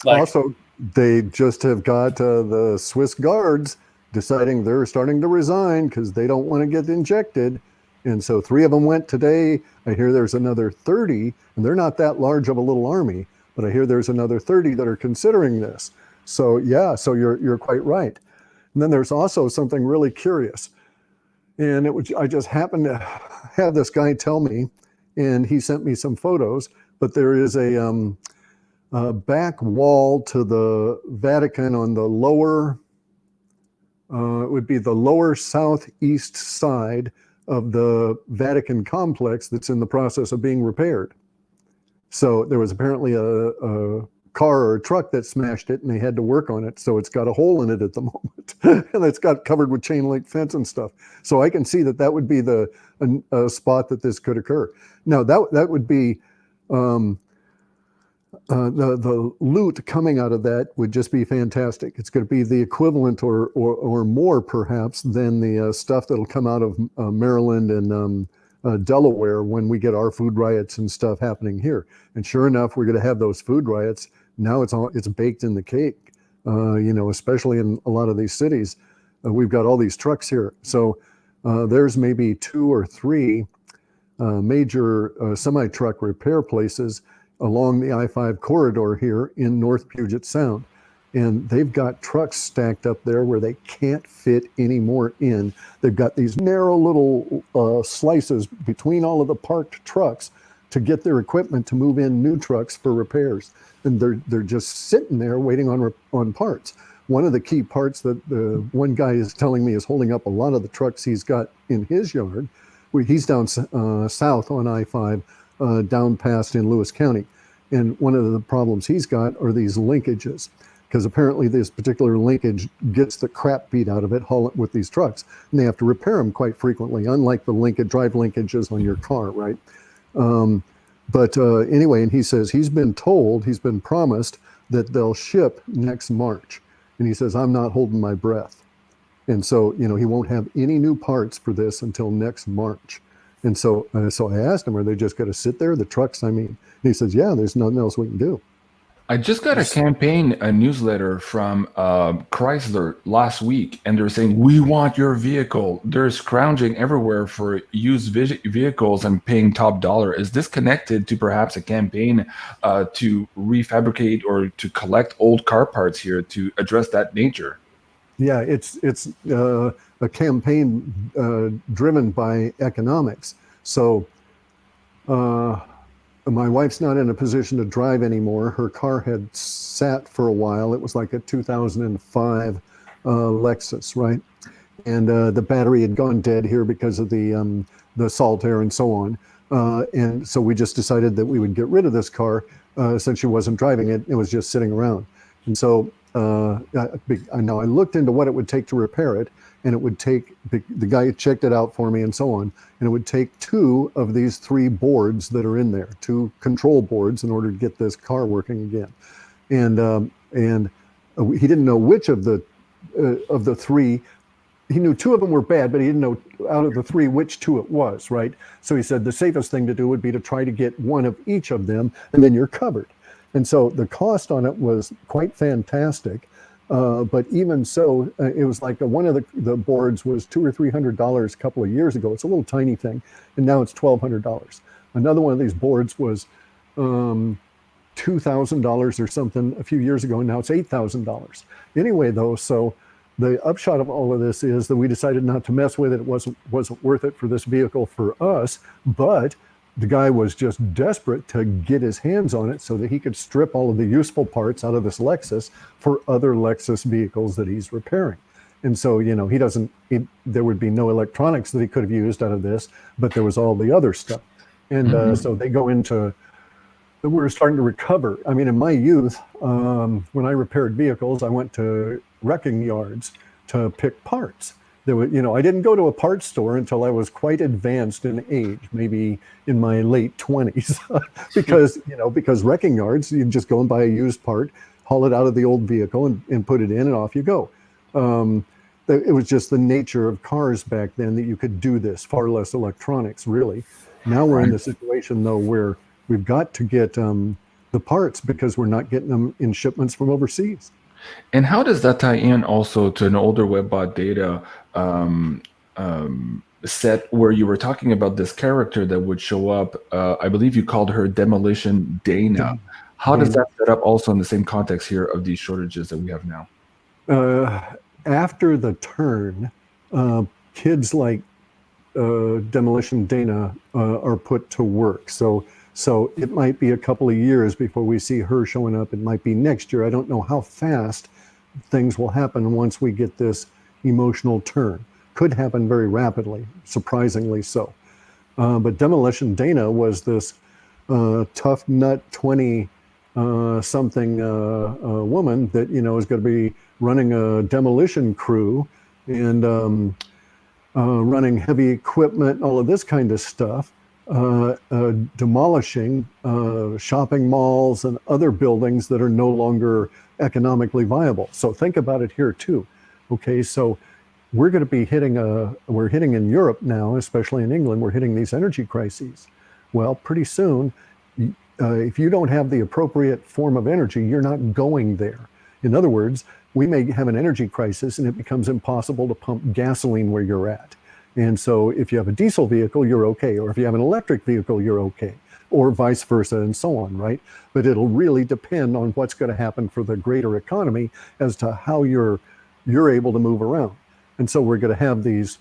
Also, they just have got the Swiss guards deciding they're starting to resign because they don't want to get injected. And so 3 of them went today. I hear there's another 30, and they're not that large of a little army, but I hear there's another 30 that are considering this. So yeah, so you're quite right. And then there's also something really curious. And I just happened to have this guy tell me, and he sent me some photos, but there is a back wall to the Vatican on the lower, it would be the lower southeast side of the Vatican complex that's in the process of being repaired. So there was apparently a car or a truck that smashed it and they had to work on it. So it's got a hole in it at the moment and it's got covered with chain link fence and stuff. So I can see that would be a spot that this could occur. Now that would be the loot coming out of that would just be fantastic. It's going to be the equivalent or more perhaps than the stuff that'll come out of Maryland and Delaware when we get our food riots and stuff happening here. And sure enough, we're going to have those food riots. Now it's baked in the cake, especially in a lot of these cities. We've got all these trucks here. So there's maybe 2 or 3 major semi-truck repair places along the I-5 corridor here in North Puget Sound. And they've got trucks stacked up there where they can't fit any more in. They've got these narrow little slices between all of the parked trucks to get their equipment to move in new trucks for repairs. And they're just sitting there waiting on parts. One of the key parts that the one guy is telling me is holding up a lot of the trucks he's got in his yard. He's down south on I-5, down past in Lewis County. And one of the problems he's got are these linkages, because apparently this particular linkage gets the crap beat out of it with these trucks. And they have to repair them quite frequently, unlike the drive linkages on your car, right? Anyway, and he says he's been promised that they'll ship next March. And he says, I'm not holding my breath. And so, he won't have any new parts for this until next March. And so I asked him, are they just going to sit there, the trucks, I mean? And he says, yeah, there's nothing else we can do. I just got a newsletter from Chrysler last week, and they're saying, we want your vehicle. They're scrounging everywhere for used vehicles and paying top dollar. Is this connected to perhaps a campaign to refabricate or to collect old car parts here to address that nature? Yeah, it's a campaign driven by economics. So my wife's not in a position to drive anymore. Her car had sat for a while. It was like a 2005 Lexus, right? And the battery had gone dead here because of the salt air and so on. And so we just decided that we would get rid of this car since she wasn't driving it. It was just sitting around. And so I looked into what it would take to repair it, and it would take, the guy checked it out for me and so on, and it would take 2 of these 3 boards that are in there, 2 control boards, in order to get this car working again. And he didn't know which of the 3. He knew 2 of them were bad, but he didn't know out of the 3 which 2 it was, right? So he said the safest thing to do would be to try to get 1 of each of them, and then you're covered. And so the cost on it was quite fantastic. But even so, it was like one of the boards was $200 or $300 a couple of years ago. It's a little tiny thing, and now it's $1,200. Another one of these boards was $2,000 or something a few years ago, and now it's $8,000. Anyway, though, so the upshot of all of this is that we decided not to mess with it. It wasn't worth it for this vehicle for us, but the guy was just desperate to get his hands on it so that he could strip all of the useful parts out of this Lexus for other Lexus vehicles that he's repairing. And so, there would be no electronics that he could have used out of this, but there was all the other stuff. And so they go into, we're starting to recover. I mean, in my youth, when I repaired vehicles, I went to wrecking yards to pick parts. I didn't go to a parts store until I was quite advanced in age, maybe in my late 20s, because wrecking yards, you just go and buy a used part, haul it out of the old vehicle and put it in, and off you go. It was just the nature of cars back then that you could do this, far less electronics, really. Now we're in the situation, though, where we've got to get the parts because we're not getting them in shipments from overseas. And how does that tie in also to an older WebBot data set where you were talking about this character that would show up? I believe you called her Demolition Dana. How does that set up also in the same context here of these shortages that we have now? After the turn, kids like Demolition Dana are put to work. So it might be a couple of years before we see her showing up. It might be next year. I don't know how fast things will happen once we get this emotional turn. Could happen very rapidly, surprisingly so. But Demolition Dana was this tough nut 20-something woman that, is going to be running a demolition crew and running heavy equipment, all of this kind of stuff. demolishing shopping malls and other buildings that are no longer economically viable. So think about it here too. Okay, so we're going to be we're hitting in Europe now, especially in England, we're hitting these energy crises. Well, pretty soon, if you don't have the appropriate form of energy, you're not going there. In other words, we may have an energy crisis and it becomes impossible to pump gasoline where you're at. And so if you have a diesel vehicle, you're okay. Or if you have an electric vehicle, you're okay. Or vice versa and so on, right? But it'll really depend on what's going to happen for the greater economy as to how you're able to move around. And so we're going to have these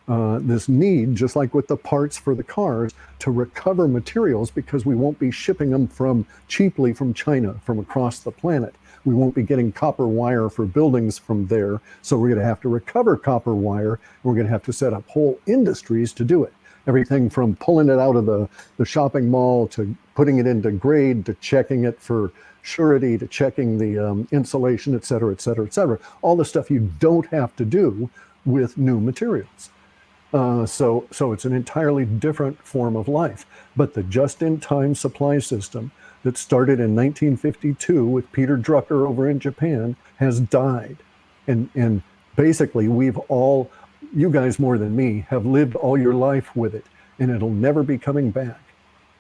this need, just like with the parts for the cars, to recover materials because we won't be shipping them cheaply from China, from across the planet. We won't be getting copper wire for buildings from there. So we're going to have to recover copper wire. And we're going to have to set up whole industries to do it. Everything from pulling it out of the shopping mall to putting it into grade to checking it for surety to checking the insulation, et cetera, et cetera, et cetera. All the stuff you don't have to do with new materials. So it's an entirely different form of life. But the just-in-time supply system that started in 1952 with Peter Drucker over in Japan has died. And basically you guys more than me, have lived all your life with it, and it'll never be coming back.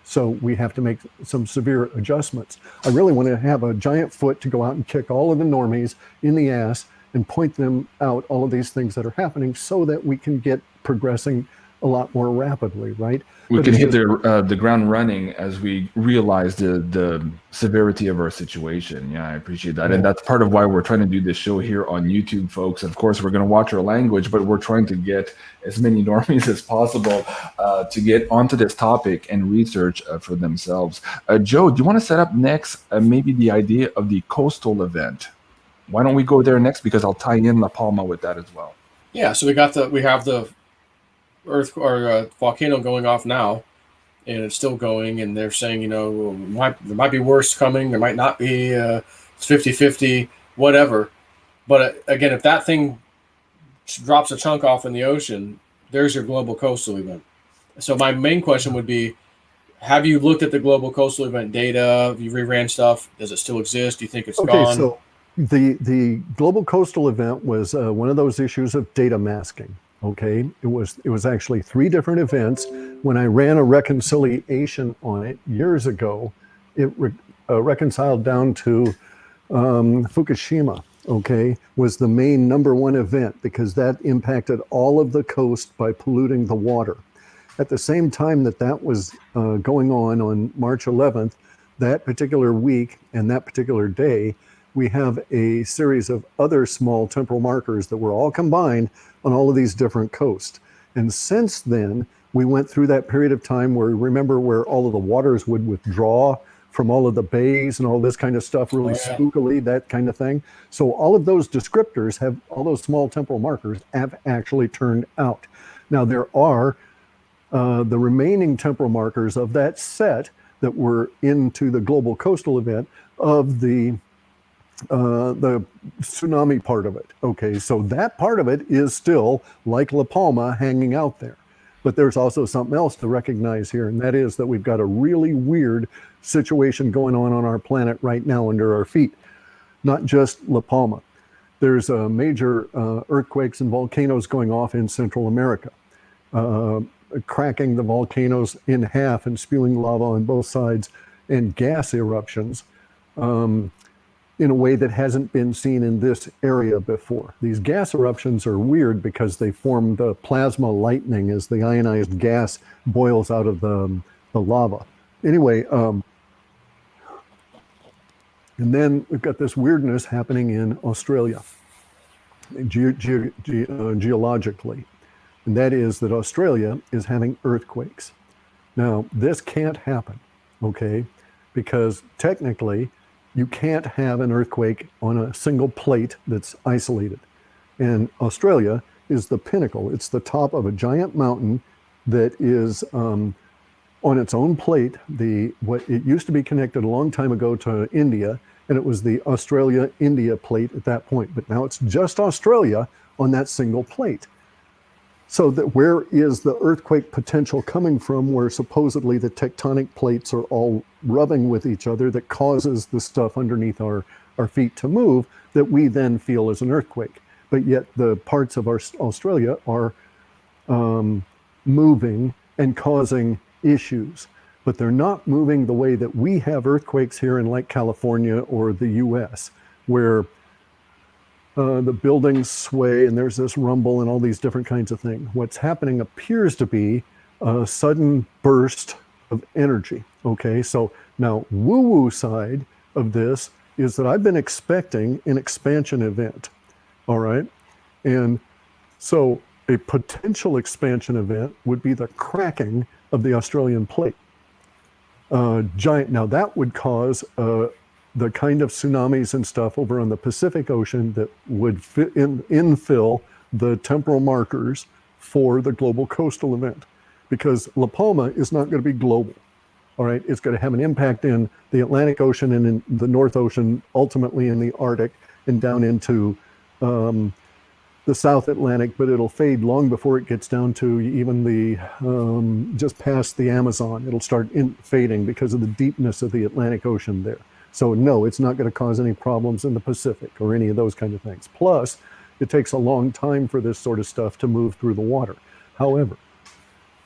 So we have to make some severe adjustments. I really want to have a giant foot to go out and kick all of the normies in the ass and point them out all of these things that are happening so that we can get progressing a lot more rapidly, right? We can hit the ground running as we realize the severity of our situation. Yeah, I appreciate that. And that's part of why we're trying to do this show here on YouTube, folks. Of course, we're going to watch our language, but we're trying to get as many normies as possible to get onto this topic and research for themselves. Joe, do you want to set up next maybe the idea of the coastal event? Why don't we go there next? Because I'll tie in La Palma with that as well. Yeah, so we have the earth or volcano going off now, and it's still going, and they're saying, there might be worse coming, there might not be, it's 50-50, whatever. But again, if that thing drops a chunk off in the ocean, there's your global coastal event. So my main question would be, have you looked at the global coastal event data? Have you reran stuff? Does it still exist? Do you think it's gone? So the global coastal event was one of those issues of data masking. Okay, it was actually 3 different events. When I ran a reconciliation on it years ago, it reconciled down to Fukushima. Okay, was the main #1 event because that impacted all of the coast by polluting the water. At the same time that was going on March 11th, that particular week and that particular day, we have a series of other small temporal markers that were all combined on all of these different coasts. And since then, we went through that period of time where all of the waters would withdraw from all of the bays and all this kind of stuff, really spookily, that kind of thing. So all of those descriptors all those small temporal markers have actually turned out. Now there are the remaining temporal markers of that set that were into the global coastal event of the tsunami part of it. Okay, so that part of it is still like La Palma hanging out there. But there's also something else to recognize here, and that is that we've got a really weird situation going on our planet right now under our feet. Not just La Palma. There's major earthquakes and volcanoes going off in Central America, cracking the volcanoes in half and spewing lava on both sides, and gas eruptions. In a way that hasn't been seen in this area before. These gas eruptions are weird because they form the plasma lightning as the ionized gas boils out of the lava. Anyway, and then we've got this weirdness happening in Australia, geologically. And that is that Australia is having earthquakes. Now, this can't happen, okay? Because technically, you can't have an earthquake on a single plate that's isolated. And Australia is the pinnacle. It's the top of a giant mountain that is on its own plate. It used to be connected a long time ago to India, and it was the Australia-India plate at that point. But now it's just Australia on that single plate. So that where is the earthquake potential coming from, where supposedly the tectonic plates are all rubbing with each other that causes the stuff underneath our feet to move that we then feel as an earthquake? But yet the parts of Australia are moving and causing issues, but they're not moving the way that we have earthquakes here in like California or the US, where the buildings sway and there's this rumble and all these different kinds of things. What's happening appears to be a sudden burst of energy. Okay, so now woo-woo side of this is that I've been expecting an expansion event. All right, and so a potential expansion event would be the cracking of the Australian plate. Giant. Now that would cause the kind of tsunamis and stuff over on the Pacific Ocean that would infill the temporal markers for the global coastal event, because La Palma is not going to be global. All right, it's going to have an impact in the Atlantic Ocean and in the North Ocean, ultimately in the Arctic and down into the South Atlantic, but it'll fade long before it gets down to even the just past the Amazon. It'll start fading because of the deepness of the Atlantic Ocean there. So no, it's not going to cause any problems in the Pacific or any of those kind of things. Plus, it takes a long time for this sort of stuff to move through the water. However,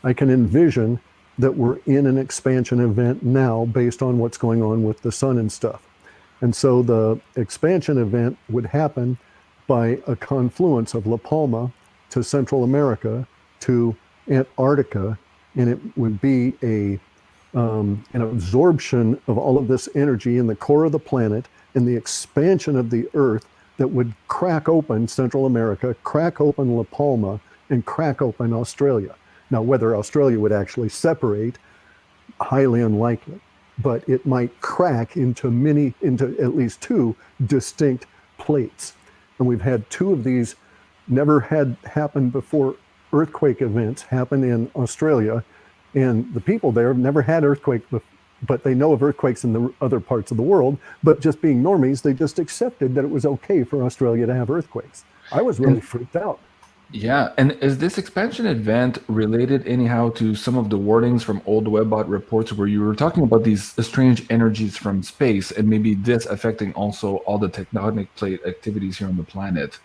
I can envision that we're in an expansion event now based on what's going on with the sun and stuff. And so the expansion event would happen by a confluence of La Palma to Central America to Antarctica, and it would be an absorption of all of this energy in the core of the planet and the expansion of the Earth that would crack open Central America, crack open La Palma, and crack open Australia. Now, whether Australia would actually separate, highly unlikely, but it might crack into at least two distinct plates. And we've had two of these never had happened before earthquake events happen in Australia. And the people there have never had earthquakes, but they know of earthquakes in the other parts of the world. But just being normies, they just accepted that it was okay for Australia to have earthquakes. I was really freaked out. Yeah, and is this expansion event related anyhow to some of the wordings from old Webbot reports where you were talking about these strange energies from space and maybe this affecting also all the tectonic plate activities here on the planet?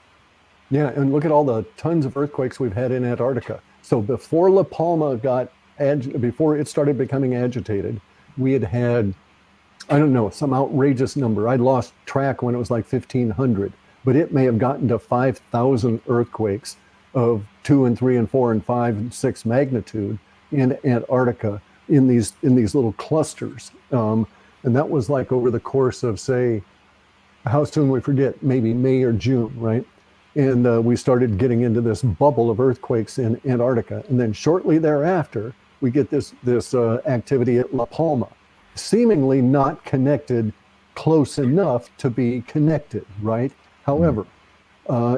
Yeah, and look at all the tons of earthquakes we've had in Antarctica. So before La Palma before it started becoming agitated, we had, I don't know, some outrageous number. I lost track when it was like 1,500, but it may have gotten to 5,000 earthquakes of 2 and 3 and 4 and 5 and 6 magnitude in Antarctica in these little clusters. And that was like over the course of, say, how soon we forget, maybe May or June, right? And we started getting into this bubble of earthquakes in Antarctica. And then shortly thereafter, we get this activity at La Palma, seemingly not connected close enough to be connected, right? However,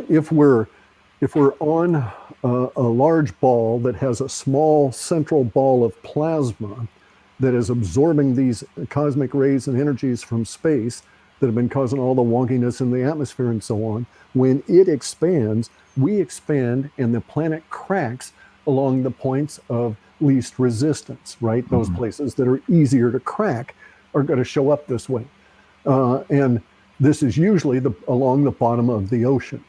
if we're on a large ball that has a small central ball of plasma that is absorbing these cosmic rays and energies from space that have been causing all the wonkiness in the atmosphere and so on, when it expands, we expand and the planet cracks along the points of least resistance, right? Those places that are easier to crack are going to show up this way. And this is usually along the bottom of the ocean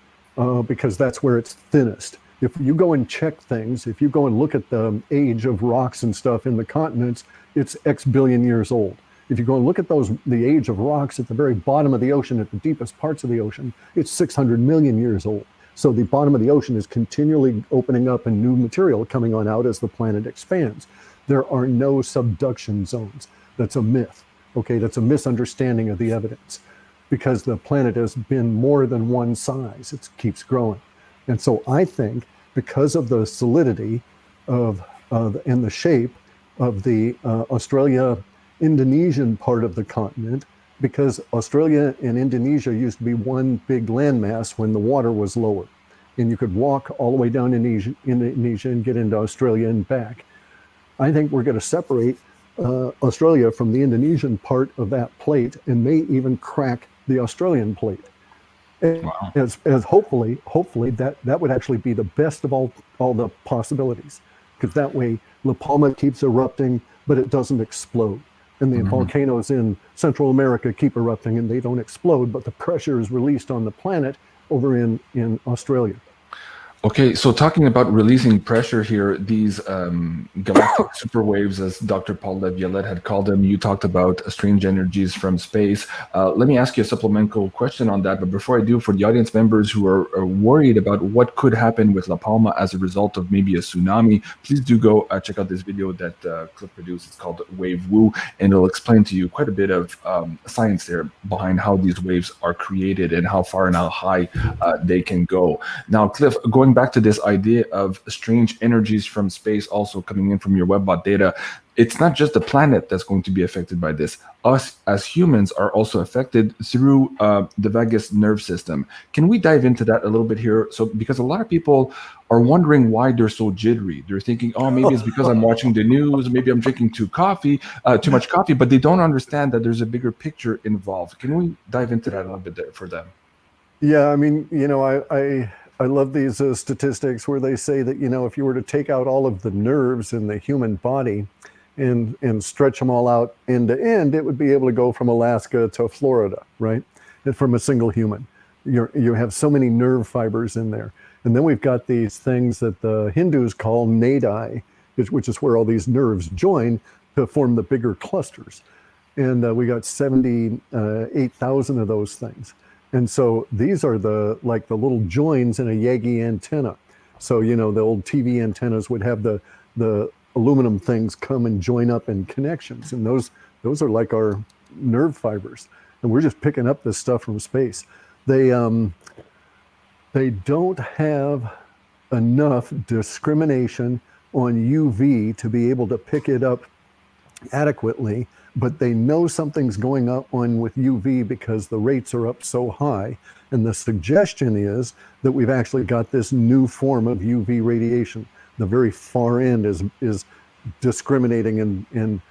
because that's where it's thinnest. If you go and check things, if you go and look at the age of rocks and stuff in the continents, it's X billion years old. If you go and look at the age of rocks at the very bottom of the ocean, at the deepest parts of the ocean, it's 600 million years old. So the bottom of the ocean is continually opening up and new material coming on out as the planet expands. There are no subduction zones. That's a myth. Okay, that's a misunderstanding of the evidence because the planet has been more than one size. It keeps growing. And so I think because of the solidity and the shape of the Australia-Indonesian part of the continent, because Australia and Indonesia used to be one big landmass when the water was lower. And you could walk all the way down Indonesia and get into Australia and back. I think we're going to separate Australia from the Indonesian part of that plate and may even crack the Australian plate. Wow. as hopefully that would actually be the best of all the possibilities, because that way La Palma keeps erupting, but it doesn't explode. And the volcanoes in Central America keep erupting and they don't explode, but the pressure is released on the planet over in Australia. Okay, so talking about releasing pressure here, these galactic superwaves, as Dr. Paul Laviolette had called them, you talked about strange energies from space. Let me ask you a supplemental question on that. But before I do, for the audience members who are worried about what could happen with La Palma as a result of maybe a tsunami, please do go check out this video that Cliff produced. It's called Wave Woo, and it'll explain to you quite a bit of science there behind how these waves are created and how far and how high they can go. Now, Cliff, going back to this idea of strange energies from space also coming in from your WebBot data, it's not just the planet that's going to be affected by this. Us as humans are also affected through the vagus nerve system. Can we dive into that a little bit here? So, because a lot of people are wondering why they're so jittery. They're thinking, oh, maybe it's because I'm watching the news, maybe I'm drinking too much coffee, but they don't understand that there's a bigger picture involved. Can we dive into that a little bit there for them? Yeah, I mean, I love these statistics where they say that, if you were to take out all of the nerves in the human body and stretch them all out end to end, it would be able to go from Alaska to Florida, right? And from a single human. You have so many nerve fibers in there. And then we've got these things that the Hindus call nadi, which is where all these nerves join to form the bigger clusters. And we got 78,000 of those things. And so these are the little joins in a Yagi antenna. So, the old TV antennas would have the aluminum things come and join up in connections. And those are like our nerve fibers. And we're just picking up this stuff from space. They don't have enough discrimination on UV to be able to pick it up adequately, but they know something's going on with UV because the rates are up so high. And the suggestion is that we've actually got this new form of UV radiation. The very far end is discriminating and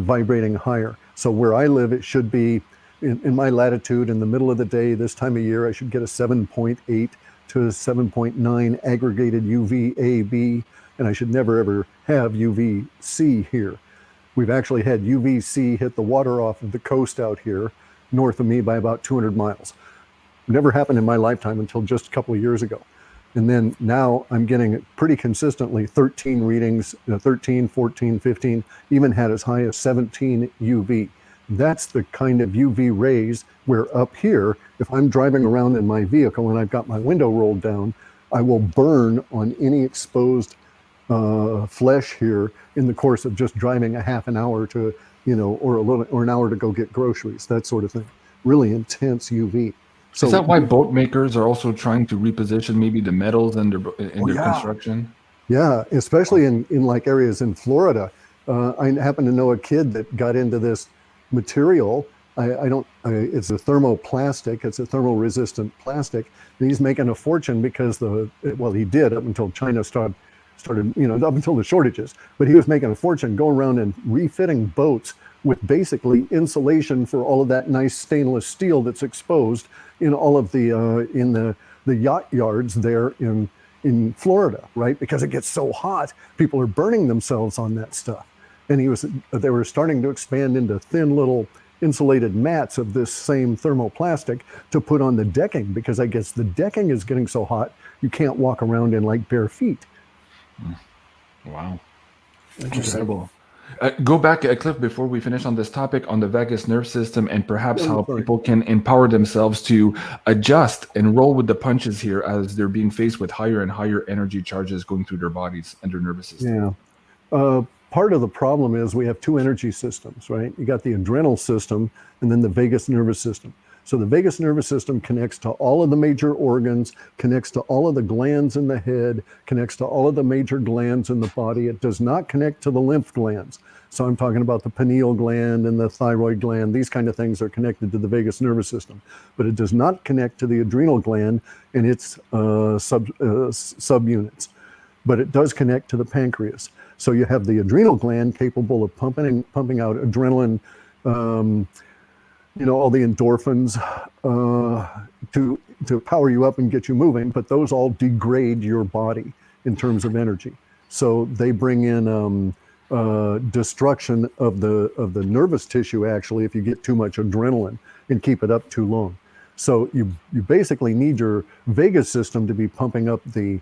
vibrating higher. So where I live, it should be in my latitude in the middle of the day, this time of year, I should get a 7.8 to 7.9 aggregated UVA-B, and I should never ever have UVC here. We've actually had UVC hit the water off of the coast out here, north of me by about 200 miles. Never happened in my lifetime until just a couple of years ago. And then now I'm getting pretty consistently 13 readings, 13, 14, 15, even had as high as 17 UV. That's the kind of UV rays where up here, if I'm driving around in my vehicle and I've got my window rolled down, I will burn on any exposed flesh here in the course of just driving a half an hour to, or an hour to go get groceries, that sort of thing. Really intense UV. So, is that why boat makers are also trying to reposition maybe the metals in their construction? Yeah, especially in like areas in Florida. I happen to know a kid that got into this material. It's a thermoplastic. It's a thermal-resistant plastic. And he's making a fortune because he did up until China started, up until the shortages. But he was making a fortune going around and refitting boats with basically insulation for all of that nice stainless steel that's exposed in all of the yacht yards there in Florida, right? Because it gets so hot, people are burning themselves on that stuff. And they were starting to expand into thin little insulated mats of this same thermoplastic to put on the decking, because I guess the decking is getting so hot you can't walk around in like bare feet. Wow, incredible. Go back, Cliff, before we finish on this topic on the vagus nerve system and perhaps how people can empower themselves to adjust and roll with the punches here as they're being faced with higher and higher energy charges going through their bodies and their nervous system. Yeah. Part of the problem is we have two energy systems, right? You got the adrenal system and then the vagus nervous system. So the vagus nervous system connects to all of the major organs, connects to all of the glands in the head, connects to all of the major glands in the body. It does not connect to the lymph glands. So I'm talking about the pineal gland and the thyroid gland. These kind of things are connected to the vagus nervous system, but it does not connect to the adrenal gland and its subunits. But it does connect to the pancreas. So you have the adrenal gland capable of pumping out adrenaline, all the endorphins to power you up and get you moving, but those all degrade your body in terms of energy. So they bring in destruction of the nervous tissue, actually, if you get too much adrenaline and keep it up too long. So you basically need your vagus system to be pumping up the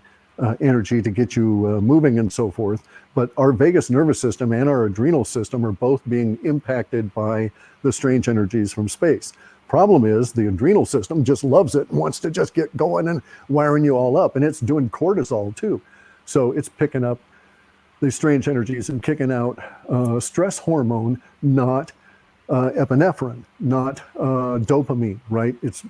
energy to get you moving and so forth. But our vagus nervous system and our adrenal system are both being impacted by the strange energies from space. Problem is, the adrenal system just loves it and wants to just get going and wiring you all up, and it's doing cortisol too. So it's picking up these strange energies and kicking out stress hormone, not epinephrine, not dopamine, right? It's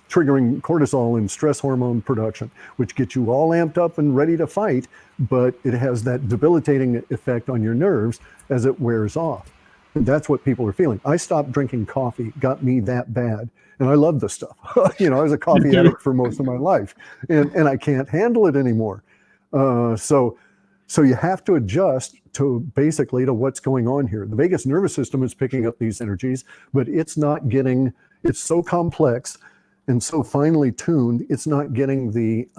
triggering cortisol and stress hormone production, which gets you all amped up and ready to fight, but it has that debilitating effect on your nerves as it wears off. And that's what people are feeling. I stopped drinking coffee, got me that bad. And I love this stuff. I was a coffee addict for most of my life, and I can't handle it anymore. So you have to adjust to basically to what's going on here. The vagus nervous system is picking up these energies, but it's not getting, it's so complex and so finely tuned, it's not getting the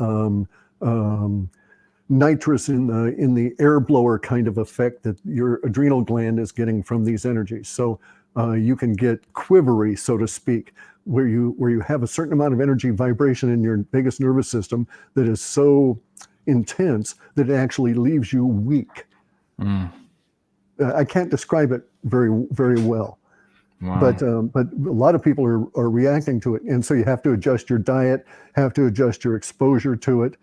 nitrous in the air blower kind of effect that your adrenal gland is getting from these energies. So you can get quivery, so to speak, where you have a certain amount of energy vibration in your vagus nervous system that is so intense that it actually leaves you weak. I can't describe it very, very well. Wow. But a lot of people are reacting to it, and so you have to adjust your diet, have to adjust your exposure to it.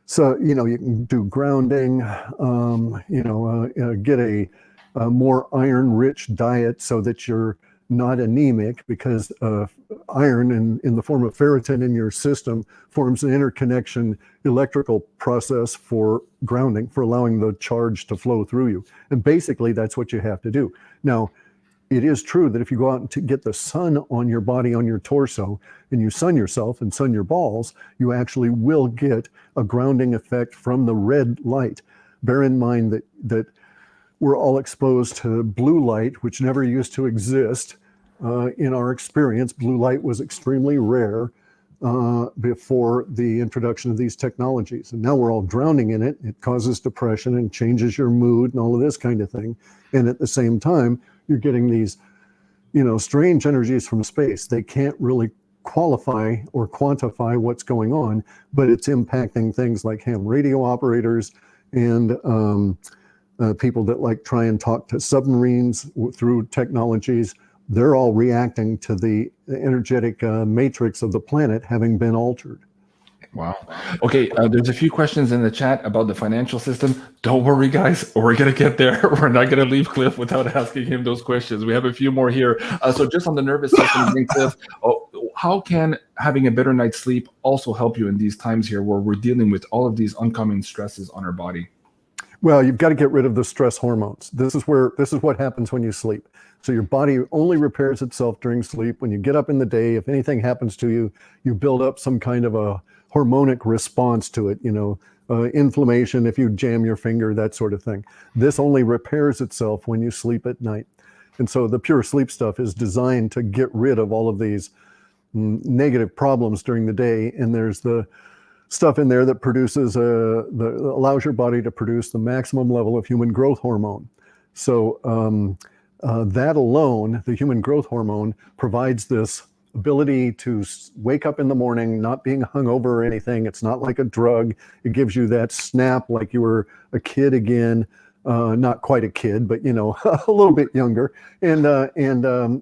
So you can do grounding, get a more iron-rich diet so that you're not anemic, because iron in the form of ferritin in your system forms an interconnection electrical process for grounding, for allowing the charge to flow through you. And basically that's what you have to do. Now, it is true that if you go out and get the sun on your body, on your torso, and you sun yourself and sun your balls, you actually will get a grounding effect from the red light. Bear in mind that we're all exposed to blue light, which never used to exist. In our experience, blue light was extremely rare before the introduction of these technologies. And now we're all drowning in it. It causes depression and changes your mood and all of this kind of thing. And at the same time, you're getting these, strange energies from space. They can't really qualify or quantify what's going on, but it's impacting things like ham radio operators and people that like try and talk to submarines through technologies. They're all reacting to the energetic matrix of the planet having been altered. Wow. Okay, there's a few questions in the chat about the financial system. Don't worry, guys. We're going to get there. We're not going to leave Cliff without asking him those questions. We have a few more here. So just on the nervous system, Cliff, how can having a better night's sleep also help you in these times here where we're dealing with all of these oncoming stresses on our body? Well, you've got to get rid of the stress hormones. This is what happens when you sleep. So your body only repairs itself during sleep. When you get up in the day, if anything happens to you, you build up some kind of a hormonic response to it, inflammation if you jam your finger, that sort of thing. This only repairs itself when you sleep at night. And so the pure sleep stuff is designed to get rid of all of these negative problems during the day. And there's the stuff in there that produces allows your body to produce the maximum level of human growth hormone. So that alone, the human growth hormone, provides this ability to wake up in the morning not being hungover or anything. It's not like a drug. It gives you that snap like you were a kid again, not quite a kid, but a little bit younger, and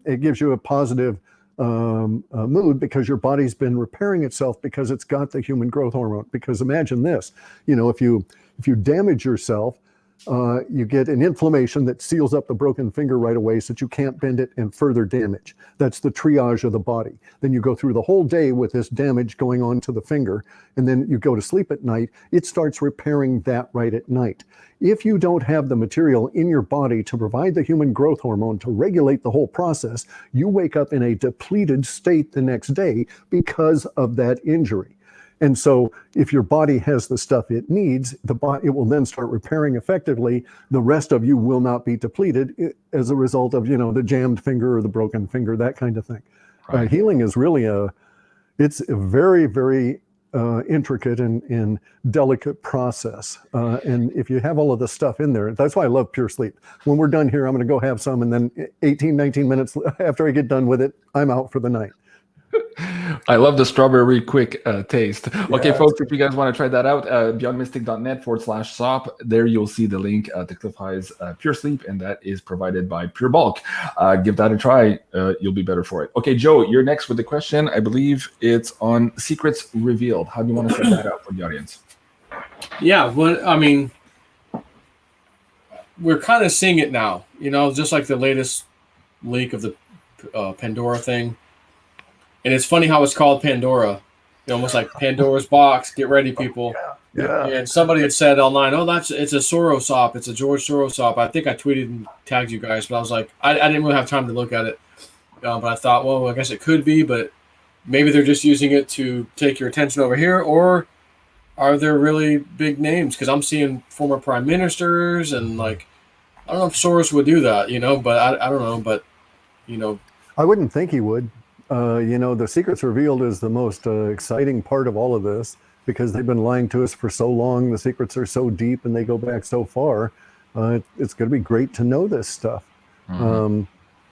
it gives you a positive mood because your body's been repairing itself because it's got the human growth hormone. Because imagine this, if you damage yourself, you get an inflammation that seals up the broken finger right away so that you can't bend it and further damage. That's the triage of the body. Then you go through the whole day with this damage going on to the finger, and then you go to sleep at night. It starts repairing that right at night. If you don't have the material in your body to provide the human growth hormone to regulate the whole process, you wake up in a depleted state the next day because of that injury. And so if your body has the stuff it needs, it will then start repairing effectively. The rest of you will not be depleted as a result of, the jammed finger or the broken finger, that kind of thing. Right. Healing is really It's a very, very intricate and delicate process. And if you have all of the stuff in there, that's why I love Pure Sleep. When we're done here, I'm going to go have some, and then 18, 19 minutes after I get done with it, I'm out for the night. I love the strawberry quick taste. Okay, folks, if you guys want to try that out, beyondmystic.net/shop. There you'll see the link to Cliff High's Pure Sleep, and that is provided by Pure Bulk. Give that a try. You'll be better for it. Okay, Joe, you're next with the question. I believe it's on Secrets Revealed. How do you want to set that up for the audience? Yeah, well, I mean, we're kind of seeing it now, just like the latest leak of the Pandora thing. And it's funny how it's called Pandora, almost like Pandora's box. Get ready, people. Yeah. And somebody had said online, it's a Soros op. It's a George Soros op. I think I tweeted and tagged you guys, but I was like, I didn't really have time to look at it. But I thought, well, I guess it could be, but maybe they're just using it to take your attention over here, or are there really big names? Because I'm seeing former prime ministers, and I don't know if Soros would do that, but I don't know, but I wouldn't think he would. The Secrets Revealed is the most exciting part of all of this, because they've been lying to us for so long. The secrets are so deep and they go back so far. It's going to be great to know this stuff. Mm-hmm.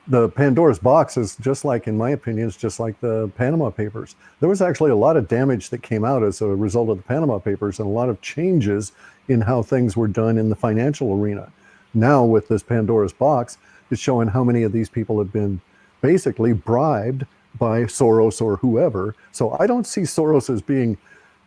The Pandora's box is just like, in my opinion, it's just like the Panama Papers. There was actually a lot of damage that came out as a result of the Panama Papers, and a lot of changes in how things were done in the financial arena. Now with this Pandora's box, it's showing how many of these people have been basically bribed by Soros or whoever. So I don't see Soros as being,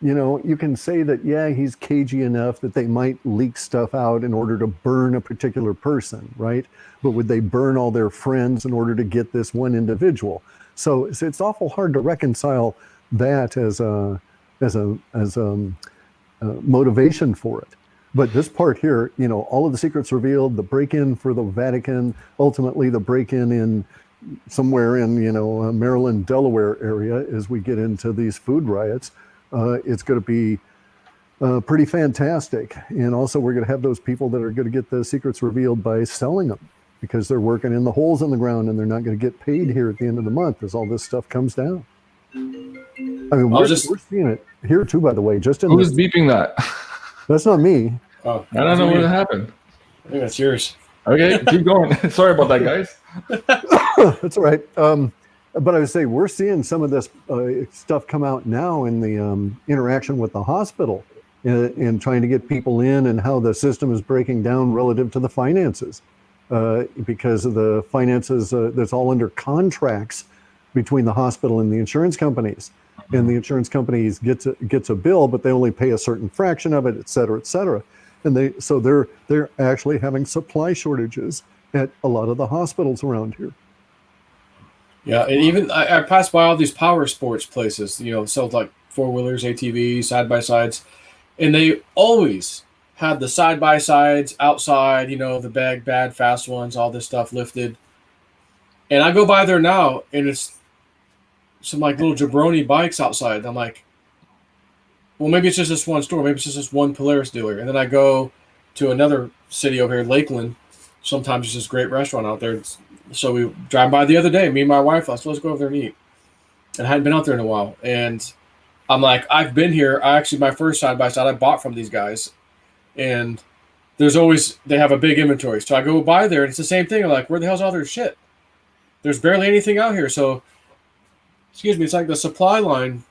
you can say that, yeah, he's cagey enough that they might leak stuff out in order to burn a particular person, right? But would they burn all their friends in order to get this one individual? So it's awful hard to reconcile that as a motivation for it. But this part here, all of the secrets revealed, the break-in for the Vatican, ultimately the break-in in somewhere in Maryland, Delaware area, as we get into these food riots, it's going to be pretty fantastic. And also we're going to have those people that are going to get the secrets revealed by selling them, because they're working in the holes in the ground and they're not going to get paid here at the end of the month as all this stuff comes down. I mean, we're seeing it here too, by the way. Who's beeping that? That's not me. Oh, I don't know what happened. I think that's yours. Okay, keep going. Sorry about that, guys. That's all right. But I would say we're seeing some of this stuff come out now in the interaction with the hospital and trying to get people in, and how the system is breaking down relative to the finances, because of the finances that's all under contracts between the hospital and the insurance companies. And the insurance companies gets a bill, but they only pay a certain fraction of it, et cetera, et cetera. And they're actually having supply shortages at a lot of the hospitals around here. Yeah, and even I pass by all these power sports places, sell like 4-wheelers, ATVs, side-by-sides, and they always have the side-by-sides outside, the bad, fast ones, all this stuff lifted. And I go by there now, and it's some little jabroni bikes outside. I'm like, well, maybe it's just this one store. Maybe it's just this one Polaris dealer. And then I go to another city over here, Lakeland. Sometimes it's this great restaurant out there. So we drive by the other day, me and my wife, let's go over there and eat. And I hadn't been out there in a while. And I'm like, I've been here. My first side-by-side I bought from these guys. And they have a big inventory. So I go by there, and it's the same thing. I'm like, where the hell's all their shit? There's barely anything out here. So, it's like the supply line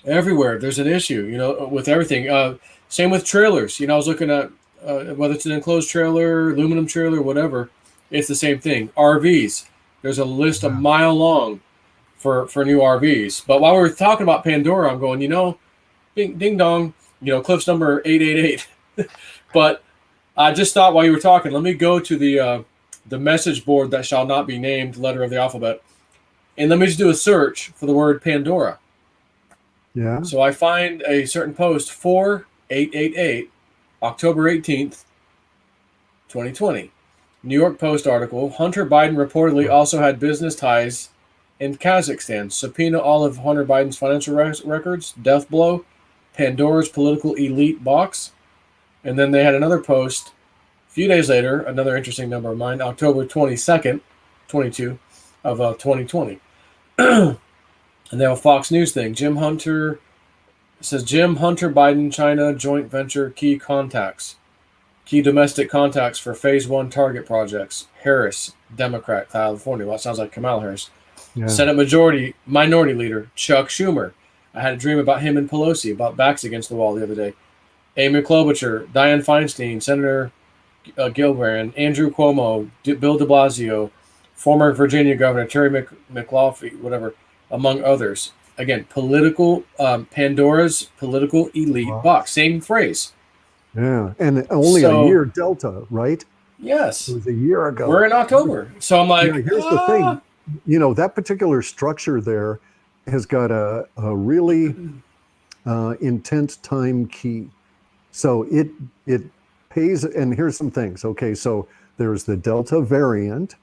everywhere. There's an issue, with everything. Same with trailers. I was looking at whether it's an enclosed trailer, aluminum trailer, whatever. It's the same thing. RVs. There's a list a mile long for new RVs. But while we were talking about Pandora, I'm going, ding dong, Cliff's number 888. But I just thought while you were talking, let me go to the message board that shall not be named, letter of the alphabet, and let me just do a search for the word Pandora. Yeah. So I find a certain post, 4888, October 18th, 2020. New York Post article, Hunter Biden reportedly also had business ties in Kazakhstan. Subpoena all of Hunter Biden's financial records, death blow, Pandora's political elite box. And then they had another post a few days later, another interesting number of mine, October 22nd, 22 of 2020. And they have a Fox News thing. Jim Hunter, it says Jim Hunter Biden China joint venture key domestic contacts for phase 1 target projects. Harris, Democrat, California. Well, that sounds like Kamala Harris. Yeah. Senate Minority Leader Chuck Schumer. I had a dream about him and Pelosi, about backs against the wall the other day. Amy Klobuchar, Dianne Feinstein, Senator Gillibrand, Andrew Cuomo, Bill de Blasio, former Virginia Governor Terry McAuliffe, whatever, among others. Again, political, Pandora's political elite box. Same phrase. Yeah, and only a year delta, right? Yes. It was a year ago. We're in October. So I'm like, here's the thing. That particular structure there has got a really intense time key. So it pays, and here's some things. Okay, so there's the Delta variant,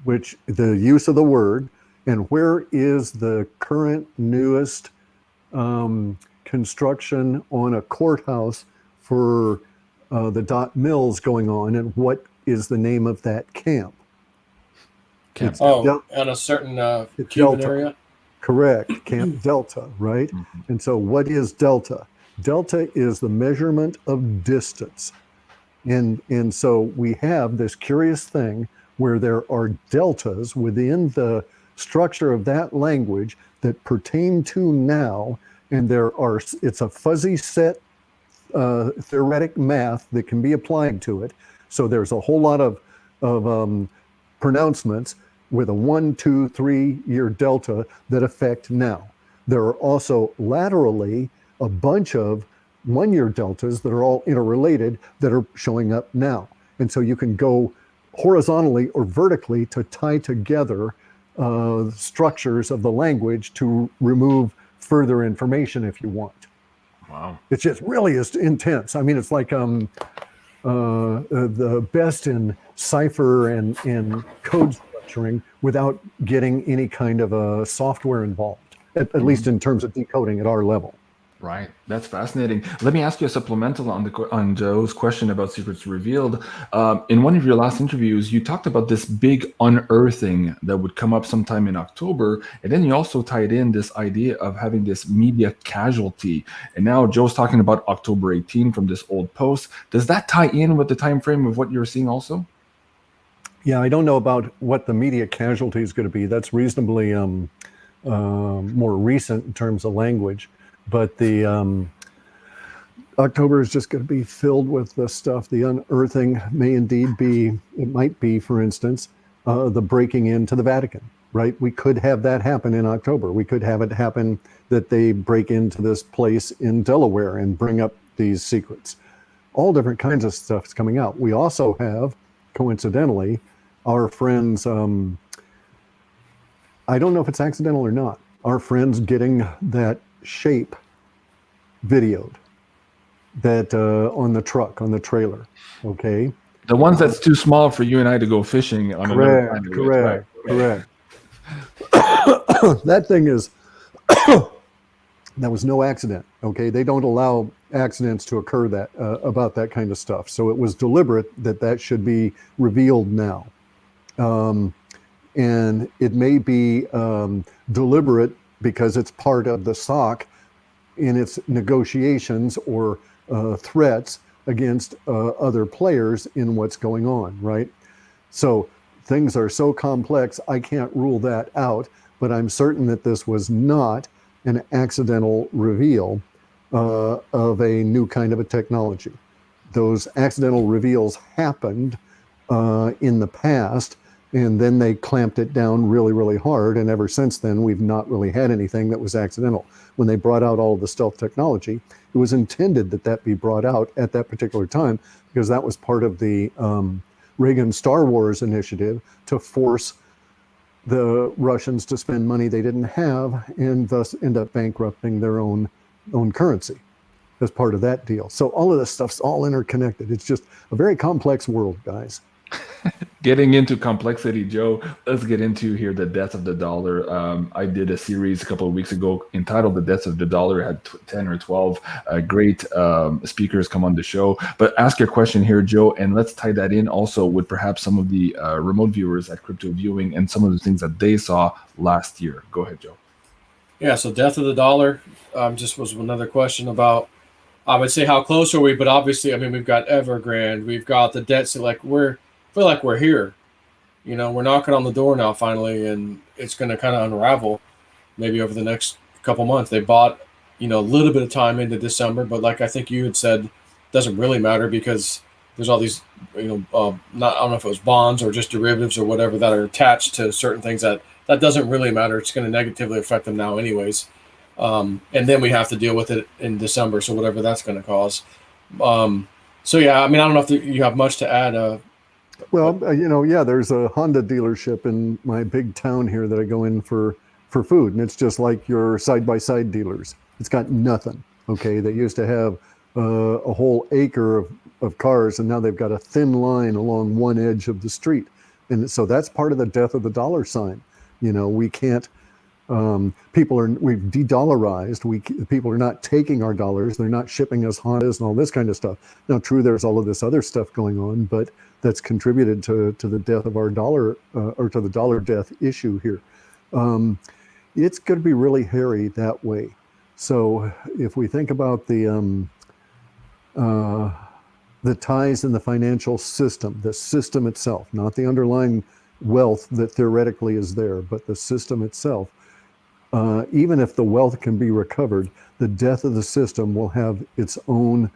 which the use of the word, and where is the current newest construction on a courthouse for the Dot Mills going on, and what is the name of that camp? On a certain Cuban area? Correct, Camp Delta, right? Mm-hmm. And so what is Delta? Delta is the measurement of distance. And so we have this curious thing where there are deltas within the structure of that language that pertain to now, and it's a fuzzy set theoretic math that can be applied to it. So there's a whole lot of pronouncements with a 1, 2, 3 year delta that affect now. There are also laterally a bunch of 1 year deltas that are all interrelated that are showing up now. And so you can go horizontally or vertically to tie together structures of the language to remove further information if you want. Wow. It's just really is intense. I mean, it's like the best in cipher and code structuring without getting any kind of a software involved, at least in terms of decoding at our level. Right. That's fascinating. Let me ask you a supplemental on Joe's question about secrets revealed. In one of your last interviews, you talked about this big unearthing that would come up sometime in October. And then you also tied in this idea of having this media casualty. And now Joe's talking about October 18 from this old post. Does that tie in with the time frame of what you're seeing also? Yeah, I don't know about what the media casualty is going to be. That's reasonably more recent in terms of language. But the October is just going to be filled with the stuff. The unearthing may indeed be, it might be, for instance, the breaking into the Vatican, right? We could have that happen in October. We could have it happen that they break into this place in Delaware and bring up these secrets. All different kinds of stuff is coming out. We also have, coincidentally, our friends, I don't know if it's accidental or not, our friends getting that shape videoed that on the truck, on the trailer. Okay, the ones that's too small for you and I to go fishing on. Correct. That thing is that was no accident. Okay, they don't allow accidents to occur that about that kind of stuff, so it was deliberate that should be revealed now. And it may be deliberate because it's part of the SOC in its negotiations or threats against other players in what's going on, right? So things are so complex, I can't rule that out, but I'm certain that this was not an accidental reveal of a new kind of a technology. Those accidental reveals happened in the past, and then they clamped it down really, really hard. And ever since then, we've not really had anything that was accidental. When they brought out all of the stealth technology, it was intended that be brought out at that particular time, because that was part of the Reagan Star Wars initiative to force the Russians to spend money they didn't have and thus end up bankrupting their own currency as part of that deal. So all of this stuff's all interconnected. It's just a very complex world, guys. Getting into complexity, Joe, let's get into here the death of the dollar. I did a series a couple of weeks ago entitled The Death of the Dollar. It had 10 or 12 great speakers come on the show. But ask your question here, Joe, and let's tie that in also with perhaps some of the remote viewers at Crypto Viewing and some of the things that they saw last year. Go ahead, Joe. Yeah, so death of the dollar just was another question about, I would say, how close are we? But obviously, I mean, we've got Evergrande, we've got the debt. So like feel like we're here. You know, we're knocking on the door now finally, and it's going to kind of unravel maybe over the next couple months. They bought, a little bit of time into December, but like I think you had said, doesn't really matter because there's all these, I don't know if it was bonds or just derivatives or whatever that are attached to certain things that doesn't really matter. It's going to negatively affect them now anyways. And then we have to deal with it in December. So whatever that's going to cause. So yeah, I mean, I don't know if you have much to add. Well, there's a Honda dealership in my big town here that I go in for food, and it's just like your side-by-side dealers. It's got nothing. Okay, they used to have a whole acre of cars, and now they've got a thin line along one edge of the street, and so that's part of the death of the dollar sign. We can't. We've de-dollarized. People are not taking our dollars. They're not shipping us Hondas and all this kind of stuff. Now, true, there's all of this other stuff going on, but that's contributed to the death of our dollar, or to the dollar death issue here. It's going to be really hairy that way. So if we think about the ties in the financial system, the system itself, not the underlying wealth that theoretically is there, but the system itself, even if the wealth can be recovered, the death of the system will have its own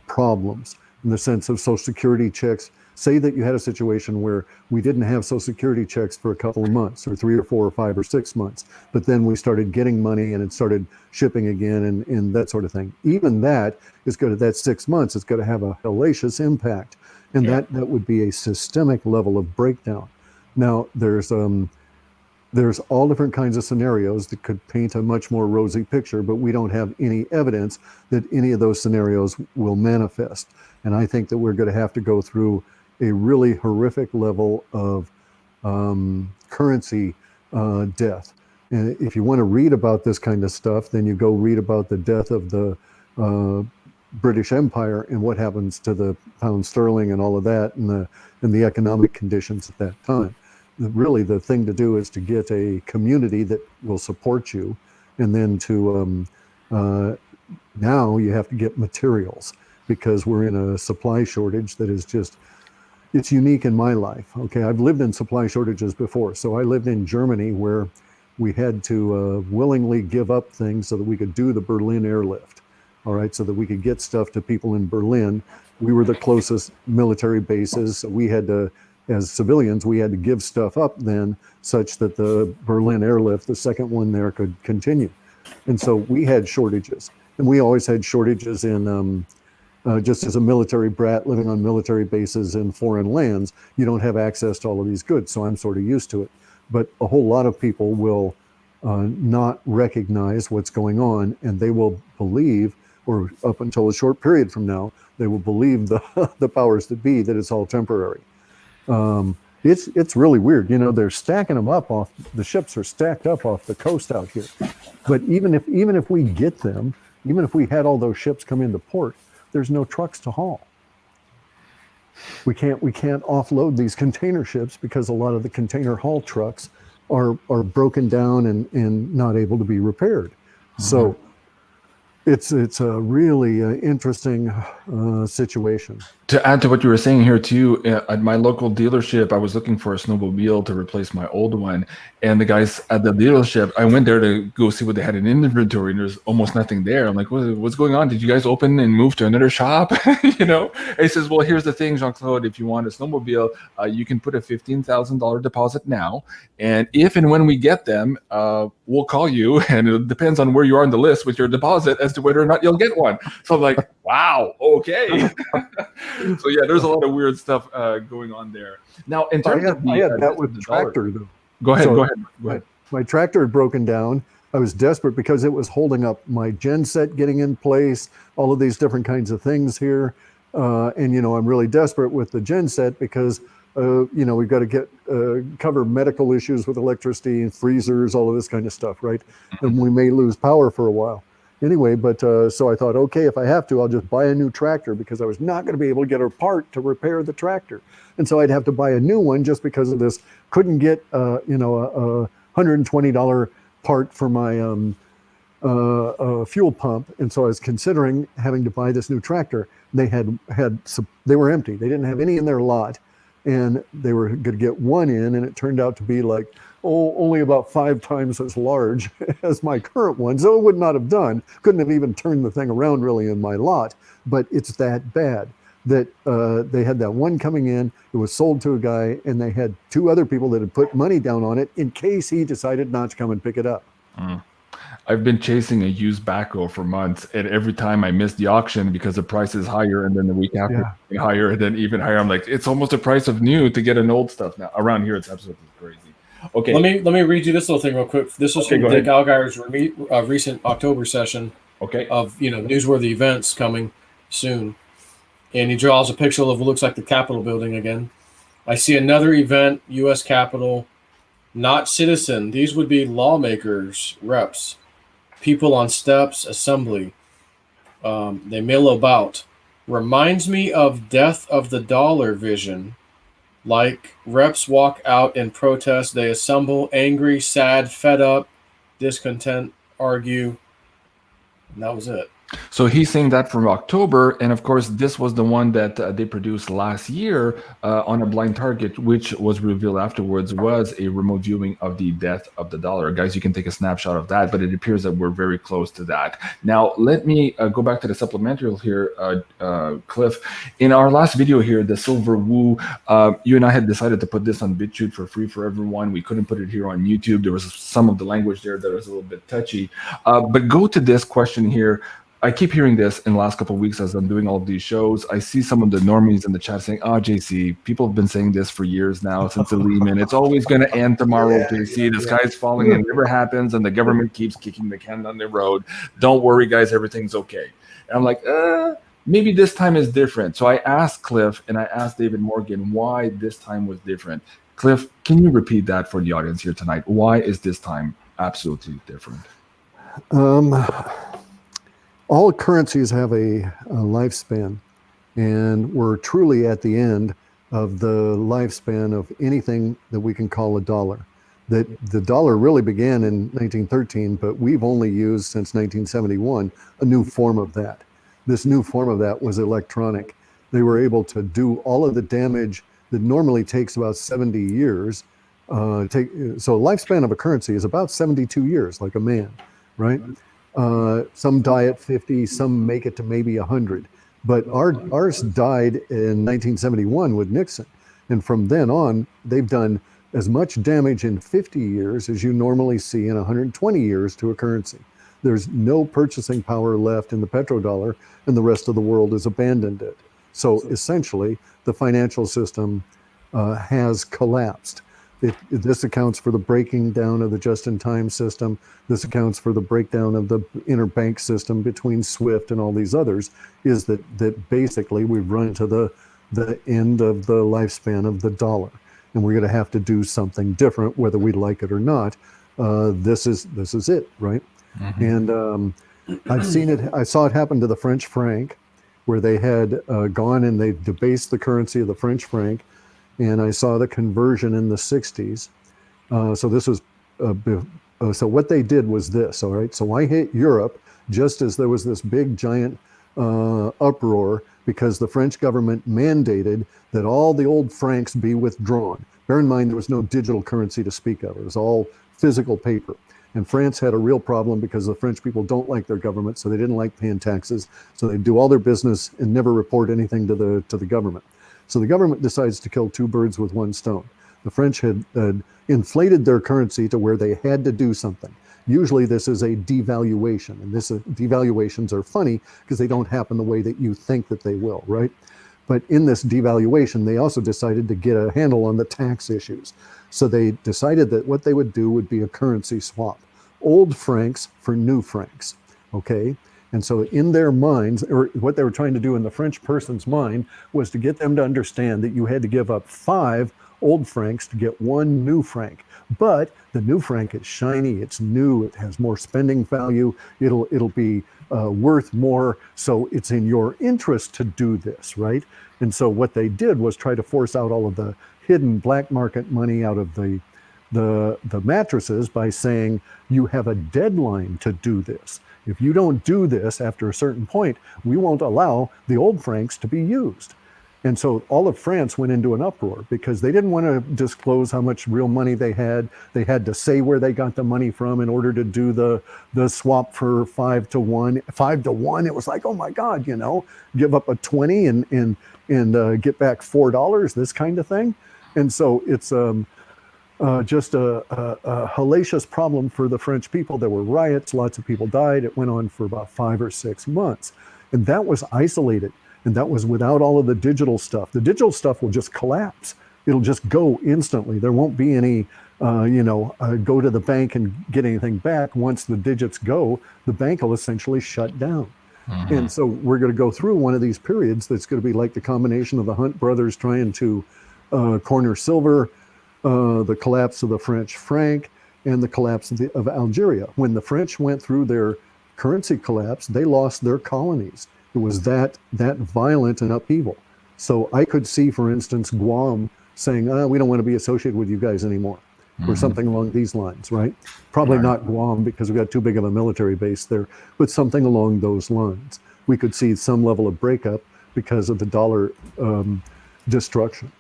problems in the sense of Social Security checks. Say that you had a situation where we didn't have Social Security checks for a couple of months, or 3 or 4 or 5 or 6 months, but then we started getting money and it started shipping again and that sort of thing. Even that is going to, that 6 months, it's going to have a hellacious impact. And that would be a systemic level of breakdown. Now, there's all different kinds of scenarios that could paint a much more rosy picture, but we don't have any evidence that any of those scenarios will manifest. And I think that we're going to have to go through a really horrific level of currency death. And if you want to read about this kind of stuff, then you go read about the death of the British Empire and what happens to the pound sterling and all of that, and the economic conditions at that time. Really, the thing to do is to get a community that will support you, and then to now you have to get materials, because we're in a supply shortage that is just, it's unique in my life. Okay, I've lived in supply shortages before. So I lived in Germany where we had to willingly give up things so that we could do the Berlin airlift. All right, so that we could get stuff to people in Berlin. We were the closest military bases. So we had to, as civilians, we had to give stuff up then such that the Berlin airlift, the second one there, could continue. And so we had shortages. And we always had shortages in, just as a military brat living on military bases in foreign lands, you don't have access to all of these goods. So I'm sort of used to it. But a whole lot of people will not recognize what's going on, and they will believe, or up until a short period from now, they will believe the powers that be that it's all temporary. It's really weird. They're stacking them up off, the ships are stacked up off the coast out here. But even if we get them, even if we had all those ships come into port, there's no trucks to haul. We can't offload these container ships because a lot of the container haul trucks are broken down and not able to be repaired. Mm-hmm. So it's a really interesting situation. To add to what you were saying here too, at my local dealership, I was looking for a snowmobile to replace my old one, and the guys at the dealership, I went there to go see what they had in inventory, and there's almost nothing there. I'm like, what's going on? Did you guys open and move to another shop? And he says, well, here's the thing, Jean-Claude, if you want a snowmobile, you can put a $15,000 deposit now, and if and when we get them, we'll call you, and it depends on where you are on the list with your deposit as to whether or not you'll get one. So I'm like, wow, okay. So yeah, there's a lot of weird stuff going on there. Now, in terms I had that with the tractor, though. Go ahead. My tractor had broken down. I was desperate because it was holding up my gen set getting in place, all of these different kinds of things here. And I'm really desperate with the gen set because we've got to cover medical issues with electricity and freezers, all of this kind of stuff, right? And we may lose power for a while. Anyway, but so I thought, okay, if I have to, I'll just buy a new tractor, because I was not going to be able to get a part to repair the tractor. And so I'd have to buy a new one just because of this. Couldn't get, a $120 part for my fuel pump, and so I was considering having to buy this new tractor. They they were empty. They didn't have any in their lot, and they were going to get one in, and it turned out to be like, only about 5 times as large as my current one. So it would not have done. Couldn't have even turned the thing around really in my lot. But it's that bad that they had that one coming in. It was sold to a guy, and they had 2 other people that had put money down on it in case he decided not to come and pick it up. I've been chasing a used backhoe for months, and every time I miss the auction because the price is higher, and then the week after higher, and then even higher. I'm like, it's almost the price of new to get an old stuff now. Around here, it's absolutely crazy. Okay, let me read you this little thing real quick. This was from Dick Algire's recent October session. Okay, of newsworthy events coming soon, and he draws a picture of what looks like the Capitol building again. I see another event, U.S. Capitol, not citizen. These would be lawmakers, reps, people on steps, assembly. They mill about. Reminds me of Death of the Dollar vision. Like reps walk out in protest, they assemble, angry, sad, fed up, discontent, argue. And that was it. So he's saying that from October, and of course, this was the one that they produced last year on a blind target, which was revealed afterwards was a remote viewing of the death of the dollar. Guys, you can take a snapshot of that, but it appears that we're very close to that. Now, let me go back to the supplemental here, Cliff. In our last video here, the Silver Woo, you and I had decided to put this on BitChute for free for everyone. We couldn't put it here on YouTube. There was some of the language there that was a little bit touchy. But go to this question here. I keep hearing this in the last couple of weeks as I'm doing all of these shows. I see some of the normies in the chat saying, JC, people have been saying this for years now since the Lehman. It's always going to end tomorrow, JC. The sky's falling and it never happens, and the government keeps kicking the can down the road. Don't worry, guys, everything's okay. And I'm like, maybe this time is different. So I asked Cliff and I asked David Morgan why this time was different. Cliff, can you repeat that for the audience here tonight? Why is this time absolutely different? All currencies have a lifespan, and we're truly at the end of the lifespan of anything that we can call a dollar. That the dollar really began in 1913, but we've only used since 1971 a new form of that. This new form of that was electronic. They were able to do all of the damage that normally takes about 70 years. So lifespan of a currency is about 72 years, like a man, right? Some die at 50, some make it to maybe 100. But ours died in 1971 with Nixon. And from then on, they've done as much damage in 50 years as you normally see in 120 years to a currency. There's no purchasing power left in the petrodollar, and the rest of the world has abandoned it. So essentially, the financial system has collapsed. This accounts for the breaking down of the just-in-time system. This accounts for the breakdown of the interbank system between SWIFT and all these others, is that basically we've run to the end of the lifespan of the dollar. And we're going to have to do something different, whether we like it or not. This is it, right? Mm-hmm. And I've seen it. I saw it happen to the French franc, where they had gone and they debased the currency of the French franc. And I saw the conversion in the 60s. So this was, so what they did was this, all right? So I hit Europe just as there was this big giant uproar because the French government mandated that all the old francs be withdrawn. Bear in mind, there was no digital currency to speak of. It was all physical paper. And France had a real problem because the French people don't like their government, so they didn't like paying taxes. So they do all their business and never report anything to the government. So the government decides to kill 2 birds with 1 stone. The French had inflated their currency to where they had to do something. Usually this is a devaluation, and devaluations are funny because they don't happen the way that you think that they will, right? But in this devaluation, they also decided to get a handle on the tax issues. So they decided that what they would do would be a currency swap. Old francs for new francs, okay? And so in their minds, or what they were trying to do in the French person's mind, was to get them to understand that you had to give up 5 old francs to get 1 new franc. But the new franc is shiny, it's new, it has more spending value, it'll be worth more, so it's in your interest to do this, right? And so what they did was try to force out all of the hidden black market money out of the the mattresses by saying you have a deadline to do this. If you don't do this after a certain point, we won't allow the old francs to be used. And so all of France went into an uproar because they didn't want to disclose how much real money they had. They had to say where they got the money from in order to do the swap for 5 to 1. 5 to 1, it was like, oh my God, you know, give up a 20 and get back $4, this kind of thing. And so it's just a hellacious problem for the French people. There were riots, lots of people died. It went on for about 5 or 6 months. And that was isolated. And that was without all of the digital stuff. The digital stuff will just collapse. It'll just go instantly. There won't be any, go to the bank and get anything back. Once the digits go, the bank will essentially shut down. Mm-hmm. And so we're going to go through one of these periods that's going to be like the combination of the Hunt brothers trying to corner silver, the collapse of the French franc, and the collapse of Algeria. When the French went through their currency collapse, they lost their colonies. It was that violent an upheaval. So I could see, for instance, Guam saying, we don't want to be associated with you guys anymore, or something along these lines, right? Probably not Guam because we've got too big of a military base there, but something along those lines. We could see some level of breakup because of the dollar destruction.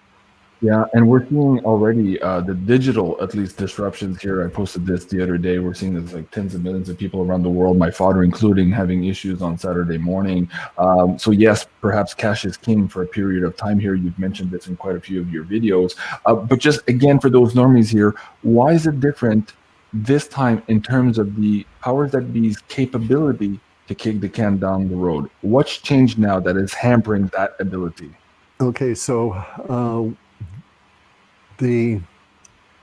Yeah, and we're seeing already the digital, at least, disruptions here. I posted this the other day. We're seeing this like tens of millions of people around the world, my father including, having issues on Saturday morning. So yes, perhaps cash is king for a period of time here. You've mentioned this in quite a few of your videos. But just again, for those normies here, why is it different this time in terms of the powers that be's capability to kick the can down the road? What's changed now that is hampering that ability? Okay, so the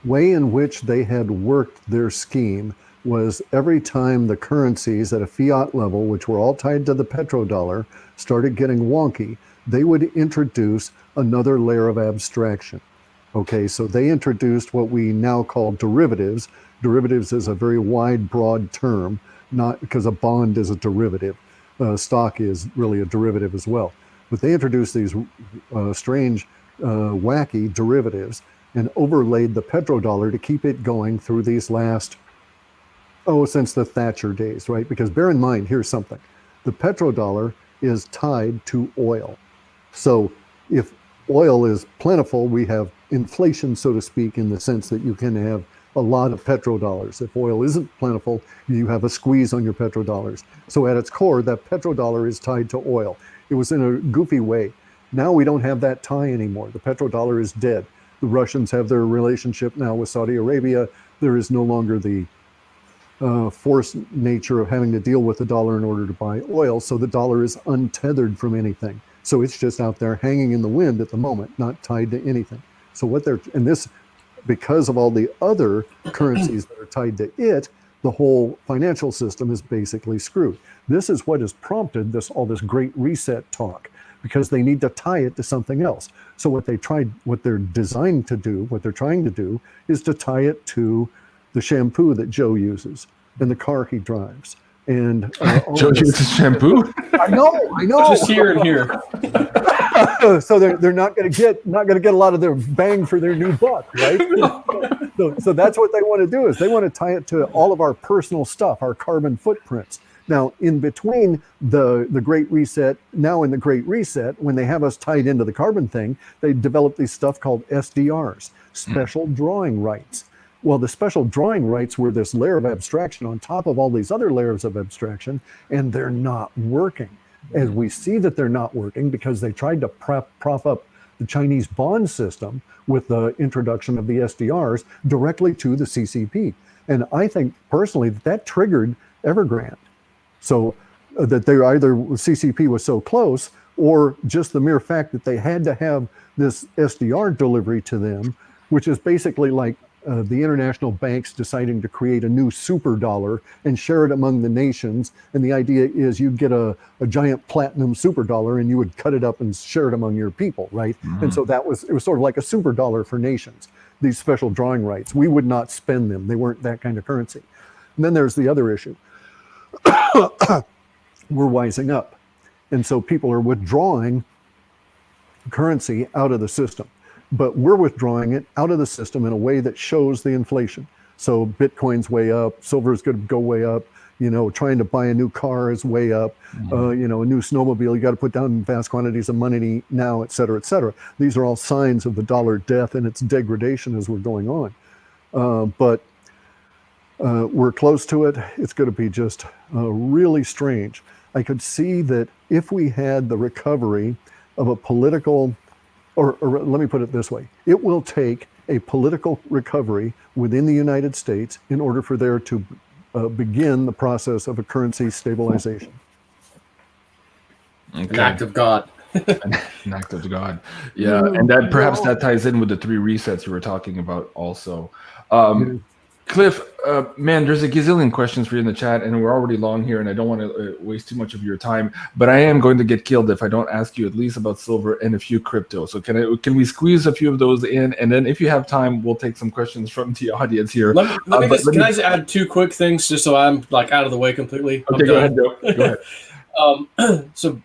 way in which they had worked their scheme was every time the currencies at a fiat level, which were all tied to the petrodollar, started getting wonky, they would introduce another layer of abstraction. Okay, so they introduced what we now call derivatives. Derivatives is a very wide, broad term, not because a bond is a derivative. Stock is really a derivative as well. But they introduced these strange, wacky derivatives and overlaid the petrodollar to keep it going through these last, since the Thatcher days, right? Because bear in mind, here's something. The petrodollar is tied to oil. So if oil is plentiful, we have inflation, so to speak, in the sense that you can have a lot of petrodollars. If oil isn't plentiful, you have a squeeze on your petrodollars. So at its core, that petrodollar is tied to oil. It was in a goofy way. Now we don't have that tie anymore. The petrodollar is dead. The Russians have their relationship now with Saudi Arabia. There is no longer the forced nature of having to deal with the dollar in order to buy oil. So the dollar is untethered from anything. So it's just out there hanging in the wind at the moment, not tied to anything. So because of all the other currencies that are tied to it, the whole financial system is basically screwed. This is what has prompted all this great reset talk, because they need to tie it to something else. So what they're trying to do is to tie it to the shampoo that Joe uses and the car he drives. And Joe uses shampoo? I know. Just here and here. So they're not going to get a lot of their bang for their new buck, right? So that's what they want to do, is they want to tie it to all of our personal stuff, our carbon footprints. Now, in between the Great Reset, when they have us tied into the carbon thing, they develop these stuff called SDRs, special drawing rights. Well, the special drawing rights were this layer of abstraction on top of all these other layers of abstraction, and they're not working. As we see that they're not working because they tried to prop up the Chinese bond system with the introduction of the SDRs directly to the CCP. And I think personally that triggered Evergrande. So that CCP was so close, or just the mere fact that they had to have this SDR delivery to them, which is basically like the international banks deciding to create a new super dollar and share it among the nations. And the idea is you'd get a giant platinum super dollar and you would cut it up and share it among your people, right? Mm-hmm. And so it was sort of like a super dollar for nations, these special drawing rights. We would not spend them. They weren't that kind of currency. And then there's the other issue. We're wising up. And so people are withdrawing currency out of the system. but we're withdrawing it out of the system in a way that shows the inflation. So Bitcoin's way up, silver is going to go way up. Trying to buy a new car is way up. A new snowmobile, you got to put down vast quantities of money now, et cetera, et cetera. These are all signs of the dollar death and its degradation as we're going on. But we're close to it. It's going to be just really strange. I could see that if we had the recovery of a political, or let me put it this way, it will take a political recovery within the United States in order for there to begin the process of a currency stabilization. Okay. An act of God. An act of God. Yeah, and that perhaps that ties in with the 3 resets you were talking about also. Cliff, man, there's a gazillion questions for you in the chat, and we're already long here, and I don't want to waste too much of your time, but I am going to get killed if I don't ask you at least about silver and a few crypto. So can we squeeze a few of those in, and then if you have time, we'll take some questions from the audience here. Can I just add 2 quick things just so I'm like out of the way completely? Okay, go ahead, Joe. Go ahead. So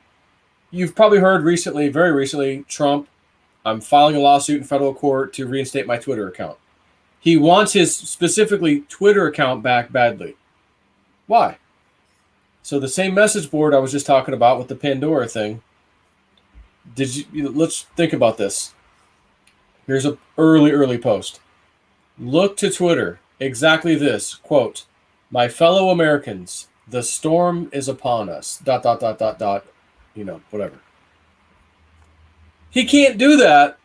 you've probably heard recently, very recently, Trump, I'm filing a lawsuit in federal court to reinstate my Twitter account. He wants his specifically Twitter account back badly. Why? So the same message board I was just talking about with the Pandora thing. Let's think about this. Here's an early post. Look to Twitter. Exactly this. Quote, "My fellow Americans, the storm is upon us. ... Whatever." He can't do that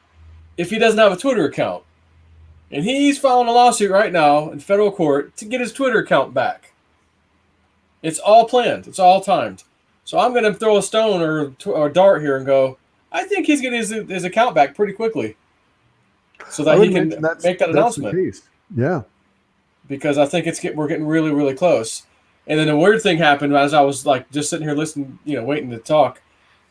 if he doesn't have a Twitter account. And he's filing a lawsuit right now in federal court to get his Twitter account back. It's all planned. It's all timed. So I'm going to throw a stone or a dart here and go, I think he's getting his account back pretty quickly so that he can make that announcement. Yeah. Because I think we're getting really, really close. And then a weird thing happened as I was like just sitting here listening, waiting to talk.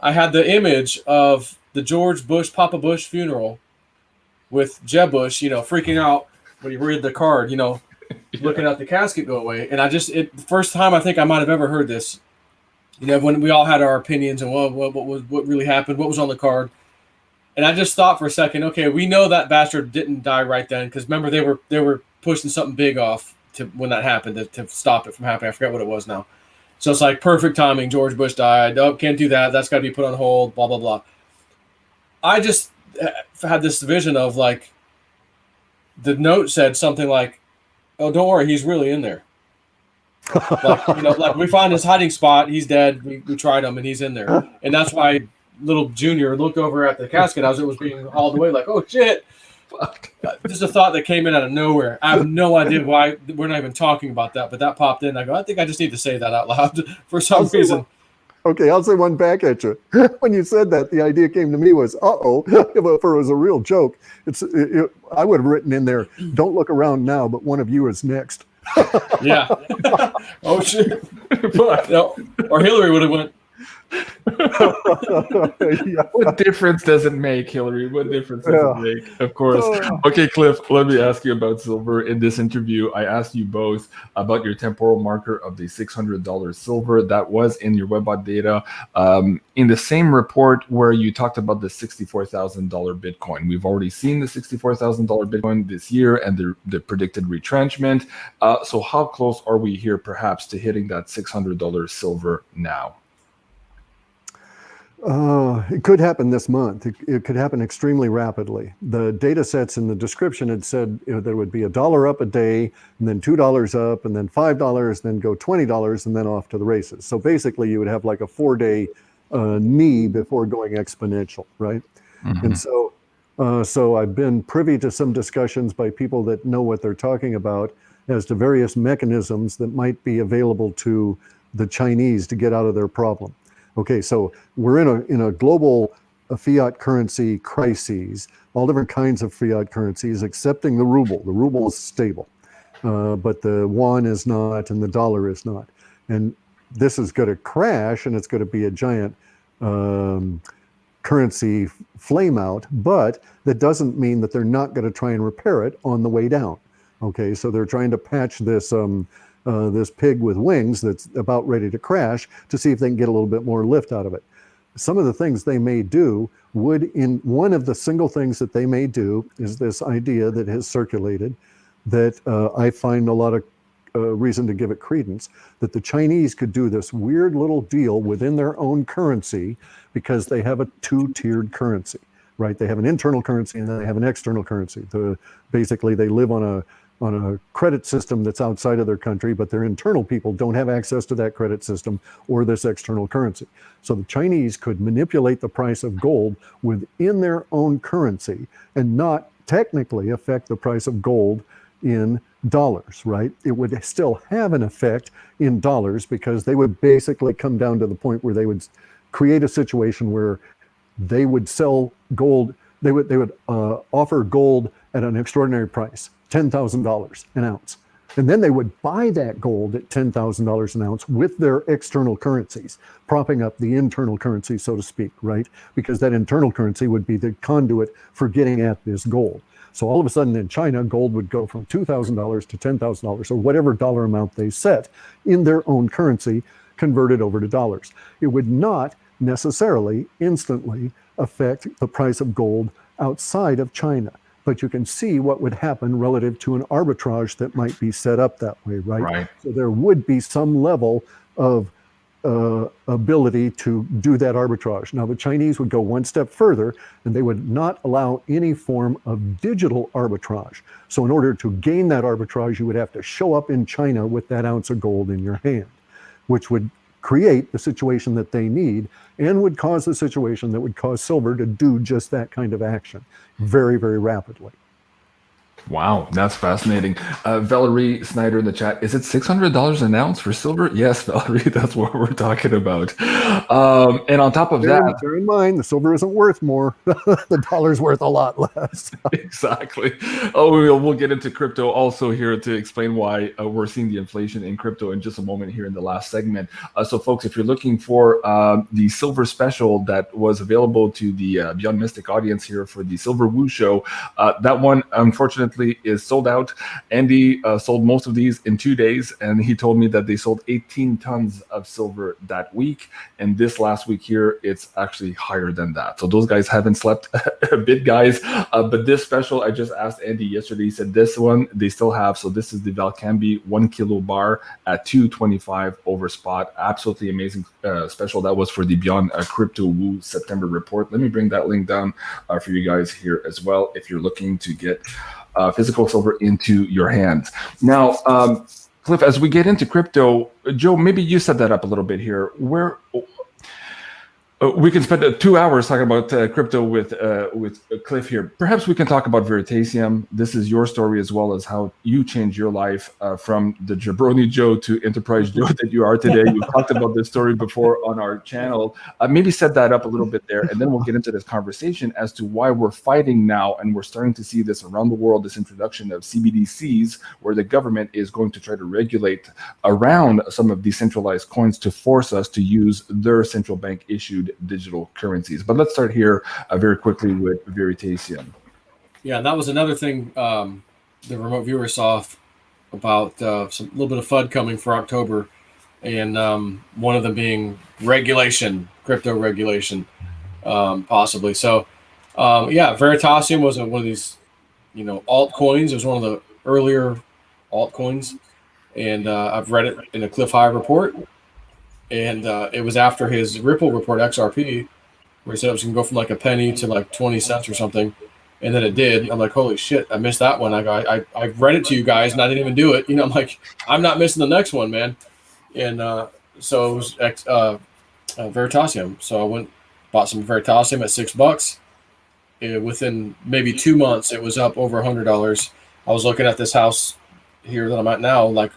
I had the image of the George Bush, Papa Bush funeral with Jeb Bush, freaking out when he read the card, looking at the casket go away. And the first time I think I might have ever heard this, when we all had our opinions and what really happened, what was on the card. And I just thought for a second, okay, we know that bastard didn't die right then. Cause remember they were pushing something big off to when that happened to stop it from happening. I forget what it was now. So it's like perfect timing. George Bush died. Oh, can't do that. That's got to be put on hold, blah, blah, blah. I just had this vision of like the note said something like, "Oh, don't worry, he's really in there." like we found his hiding spot. He's dead. We tried him, and he's in there. And that's why little Junior looked over at the casket as it was being hauled away, like, "Oh shit!" Fuck. Just a thought that came in out of nowhere. I have no idea why we're not even talking about that, but that popped in. I go, I think I just need to say that out loud for some reason. Okay, I'll say one back at you. When you said that, the idea came to me was, if it was a real joke, I would have written in there, "Don't look around now, but one of you is next." Yeah. Oh, shit. No. Or Hillary would have went. What difference does it make, Hillary? What difference does it make? Of course. Okay, Cliff, let me ask you about silver. In this interview, I asked you both about your temporal marker of the $600 silver that was in your Webbot data. In the same report where you talked about the $64,000 Bitcoin, we've already seen the $64,000 Bitcoin this year and the predicted retrenchment. So how close are we here perhaps to hitting that $600 silver now? It could happen this month. It could happen extremely rapidly. The data sets in the description had said there would be $1 up a day, and then $2 up, and then $5, then go $20, and then off to the races. So basically, you would have like a 4-day knee before going exponential, right? Mm-hmm. And so I've been privy to some discussions by people that know what they're talking about as to various mechanisms that might be available to the Chinese to get out of their problem. Okay, so we're in a global fiat currency crises, all different kinds of fiat currencies, excepting the ruble. The ruble is stable, but the yuan is not, and the dollar is not. And this is going to crash, and it's going to be a giant currency flame out, but that doesn't mean that they're not going to try and repair it on the way down. Okay, so they're trying to patch this this pig with wings that's about ready to crash to see if they can get a little bit more lift out of it. some of the things they may do would, in one of the single things that they may do is this idea that has circulated that I find a lot of reason to give it credence, that the Chinese could do this weird little deal within their own currency because they have a two-tiered currency, right? They have an internal currency and then they have an external currency. Basically, they live on a credit system that's outside of their country, but their internal people don't have access to that credit system or this external currency. So the Chinese could manipulate the price of gold within their own currency and not technically affect the price of gold in dollars, right? It would still have an effect in dollars because they would basically come down to the point where they would create a situation where they would sell gold, they would offer gold at an extraordinary price, $10,000 an ounce. And then they would buy that gold at $10,000 an ounce with their external currencies, propping up the internal currency, so to speak, right? Because that internal currency would be the conduit for getting at this gold. So all of a sudden in China, gold would go from $2,000 to $10,000 or whatever dollar amount they set in their own currency, converted over to dollars. It would not necessarily instantly affect the price of gold outside of China. But you can see what would happen relative to an arbitrage that might be set up that way, right? Right. So there would be some level of ability to do that arbitrage. Now the Chinese would go one step further and they would not allow any form of digital arbitrage. So in order to gain that arbitrage, you would have to show up in China with that ounce of gold in your hand, which would create the situation that they need and would cause the situation that would cause silver to do just that kind of action very, very rapidly. Wow, that's fascinating. Valerie Snyder in the chat, is it $600 an ounce for silver? Yes, Valerie, that's what we're talking about. And on top of that, bear in mind, the silver isn't worth more. The dollar's worth a lot less. Exactly. Oh, we'll get into crypto also here to explain why we're seeing the inflation in crypto in just a moment here in the last segment. So folks, if you're looking for the silver special that was available to the Beyond Mystic audience here for the Silver Woo show, that one, unfortunately, is sold out. Andy sold most of these in 2 days, and he told me that they sold 18 tons of silver that week. And this last week here, it's actually higher than that. So those guys haven't slept a bit, guys. But this special, I just asked Andy yesterday. He said this one they still have. So this is the Valcambi 1 kilo bar at $225 over spot. Absolutely amazing special. That was for the Beyond Crypto Woo September report. Let me bring that link down for you guys here as well if you're looking to get physical silver into your hands. Now, Cliff, as we get into crypto, Joe, maybe you set that up a little bit here. Where we can spend 2 hours talking about crypto with Cliff here. Perhaps we can talk about Veritasium. This is your story as well as how you changed your life from the Jabroni Joe to Enterprise Joe that you are today. We've talked about this story before on our channel. Maybe set that up a little bit there, and then we'll get into this conversation as to why we're fighting now, and we're starting to see this around the world, this introduction of CBDCs, where the government is going to try to regulate around some of these centralized coins to force us to use their central bank issued digital currencies. But let's start here very quickly with Veritasium. Yeah, that was another thing the remote viewer saw about some little bit of FUD coming for October, and one of them being regulation, crypto regulation, possibly. So, yeah, Veritasium was one of these, altcoins. It was one of the earlier altcoins, and I've read it in a Cliff High report. And it was after his Ripple report, XRP, where he said it was going to go from like a penny to like 20 cents or something. And then it did. I'm like, holy shit, I missed that one. I read it to you guys and I didn't even do it. I'm like, I'm not missing the next one, man. And so it was Veritasium. So I went, bought some Veritasium at $6. Within maybe 2 months, it was up over $100. I was looking at this house here that I'm at now, like,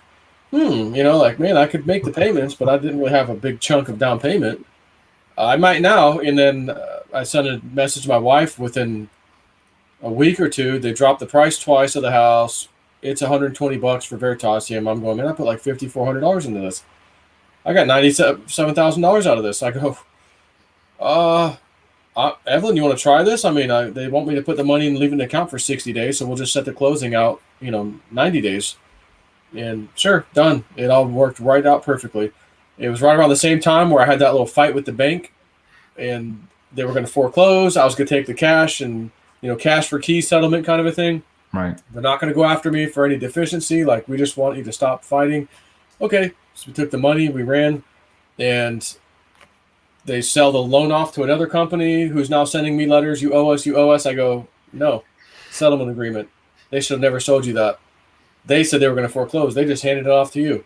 man, I could make the payments, but I didn't really have a big chunk of down payment. I might now. And then I sent a message to my wife within a week or two. They dropped the price twice of the house. It's $120 for Veritasium. I'm going, man, I put like $5,400 into this. I got $97,000 out of this. I go, Evelyn, you want to try this? I mean, they want me to put the money and leave it in the account for 60 days. So we'll just set the closing out, 90 days. And sure, done. It all worked right out perfectly. It was right around the same time where I had that little fight with the bank and they were going to foreclose. I was going to take the cash and, cash for key settlement kind of a thing. Right. They're not going to go after me for any deficiency. Like, we just want you to stop fighting. Okay. So we took the money, we ran, and they sell the loan off to another company who's now sending me letters. You owe us, you owe us. I go, no, settlement agreement. They should have never sold you that. They said they were going to foreclose. They just handed it off to you.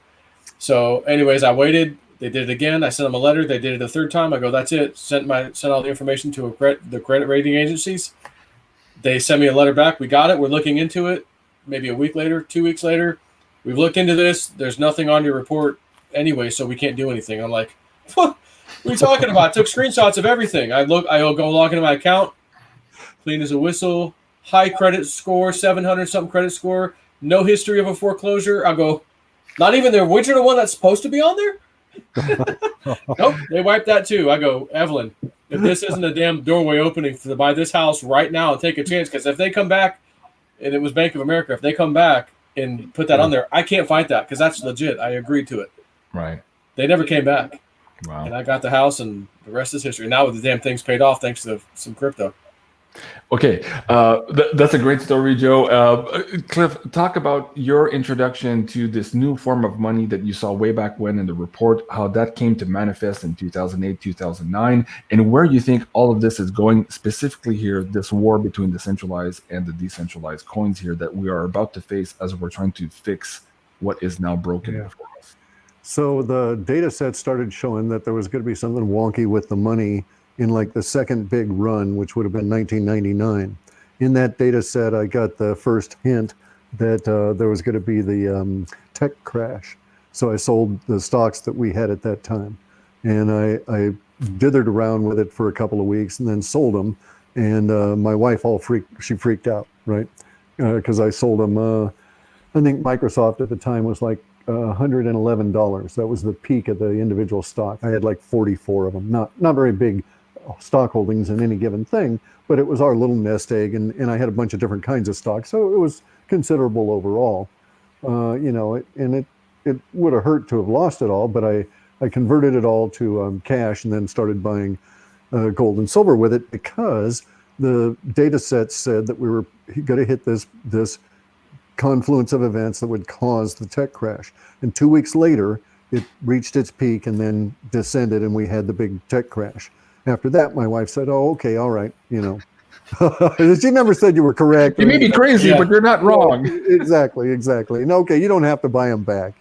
So anyways, I waited. They did it again. I sent them a letter. They did it a third time. I go, that's it. Sent all the information to the credit rating agencies. They sent me a letter back. We got it. We're looking into it. Maybe a week later, 2 weeks later, we've looked into this. There's nothing on your report anyway, so we can't do anything. I'm like, what are you talking about? I took screenshots of everything. I go log into my account, clean as a whistle, high credit score, 700 something credit score, no history of a foreclosure. I go, not even the original one that's supposed to be on there? Nope, they wiped that too. I go, Evelyn, if this isn't a damn doorway opening to buy this house right now and take a chance, because if they come back, and it was Bank of America, if they come back and put that on there, I can't fight that because that's legit. I agreed to it. Right. They never came back. Wow. And I got the house, and the rest is history. Now the damn thing's paid off thanks to some crypto. Okay, that's a great story, Joe. Cliff, talk about your introduction to this new form of money that you saw way back when in the report, how that came to manifest in 2008, 2009, and where you think all of this is going, specifically here, this war between the centralized and the decentralized coins here that we are about to face as we're trying to fix what is now broken before us. So the data set started showing that there was going to be something wonky with the money in like the second big run, which would have been 1999. In that data set, I got the first hint that there was going to be the tech crash. So I sold the stocks that we had at that time. And I dithered around with it for a couple of weeks and then sold them. And my wife freaked out, right? Because I sold them, I think Microsoft at the time was like $111. That was the peak of the individual stock. I had like 44 of them, not very big stock holdings in any given thing, but it was our little nest egg, and I had a bunch of different kinds of stocks, so it was considerable overall. And it would have hurt to have lost it all, but I converted it all to cash and then started buying gold and silver with it because the data set said that we were going to hit this confluence of events that would cause the tech crash. And 2 weeks later, it reached its peak and then descended, and we had the big tech crash. After that, my wife said, "Oh, okay, all right, She never said you were correct. You may be crazy, but you're not wrong." Exactly. And okay, you don't have to buy them back.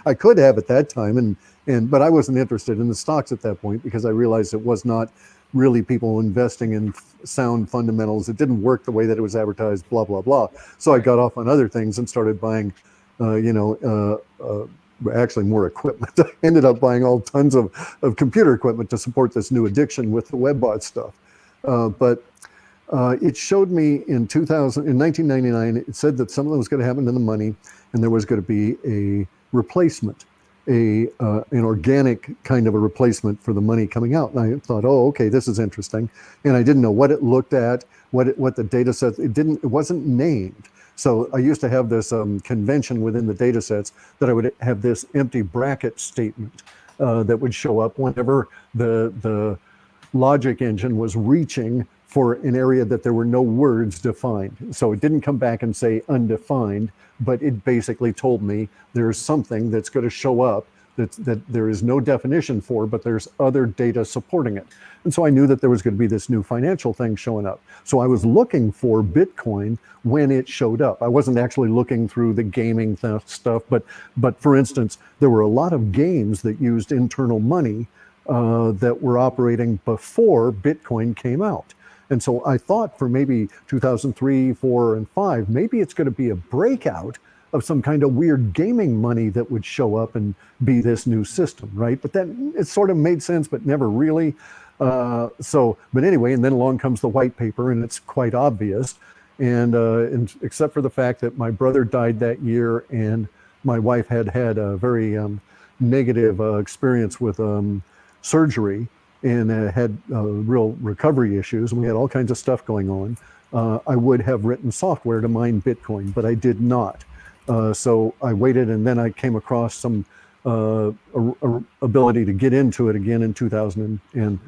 I could have at that time, but I wasn't interested in the stocks at that point because I realized it was not really people investing in sound fundamentals. It didn't work the way that it was advertised, blah, blah, blah. So I got off on other things and started buying, actually more equipment. I ended up buying all tons of computer equipment to support this new addiction with the WebBot stuff. But it showed me in 1999, it said that something was going to happen to the money and there was going to be a replacement, an organic kind of a replacement for the money coming out. And I thought, oh, okay, this is interesting. And I didn't know what it looked at, what the data set, it wasn't named. So I used to have this convention within the data sets that I would have this empty bracket statement that would show up whenever the logic engine was reaching for an area that there were no words defined. So it didn't come back and say undefined, but it basically told me there's something that's going to show up that there is no definition for, but there's other data supporting it. And so I knew that there was going to be this new financial thing showing up. So I was looking for Bitcoin when it showed up. I wasn't actually looking through the gaming stuff, but for instance, there were a lot of games that used internal money that were operating before Bitcoin came out. And so I thought for maybe 2003, 4, and 5, maybe it's going to be a breakout of some kind of weird gaming money that would show up and be this new system, right? But then it sort of made sense, but never really. But anyway, and then along comes the white paper, and it's quite obvious. And except for the fact that my brother died that year, and my wife had a very negative experience with surgery, and had real recovery issues, and we had all kinds of stuff going on. I would have written software to mine Bitcoin, but I did not. So I waited, and then I came across some ability to get into it again in 2007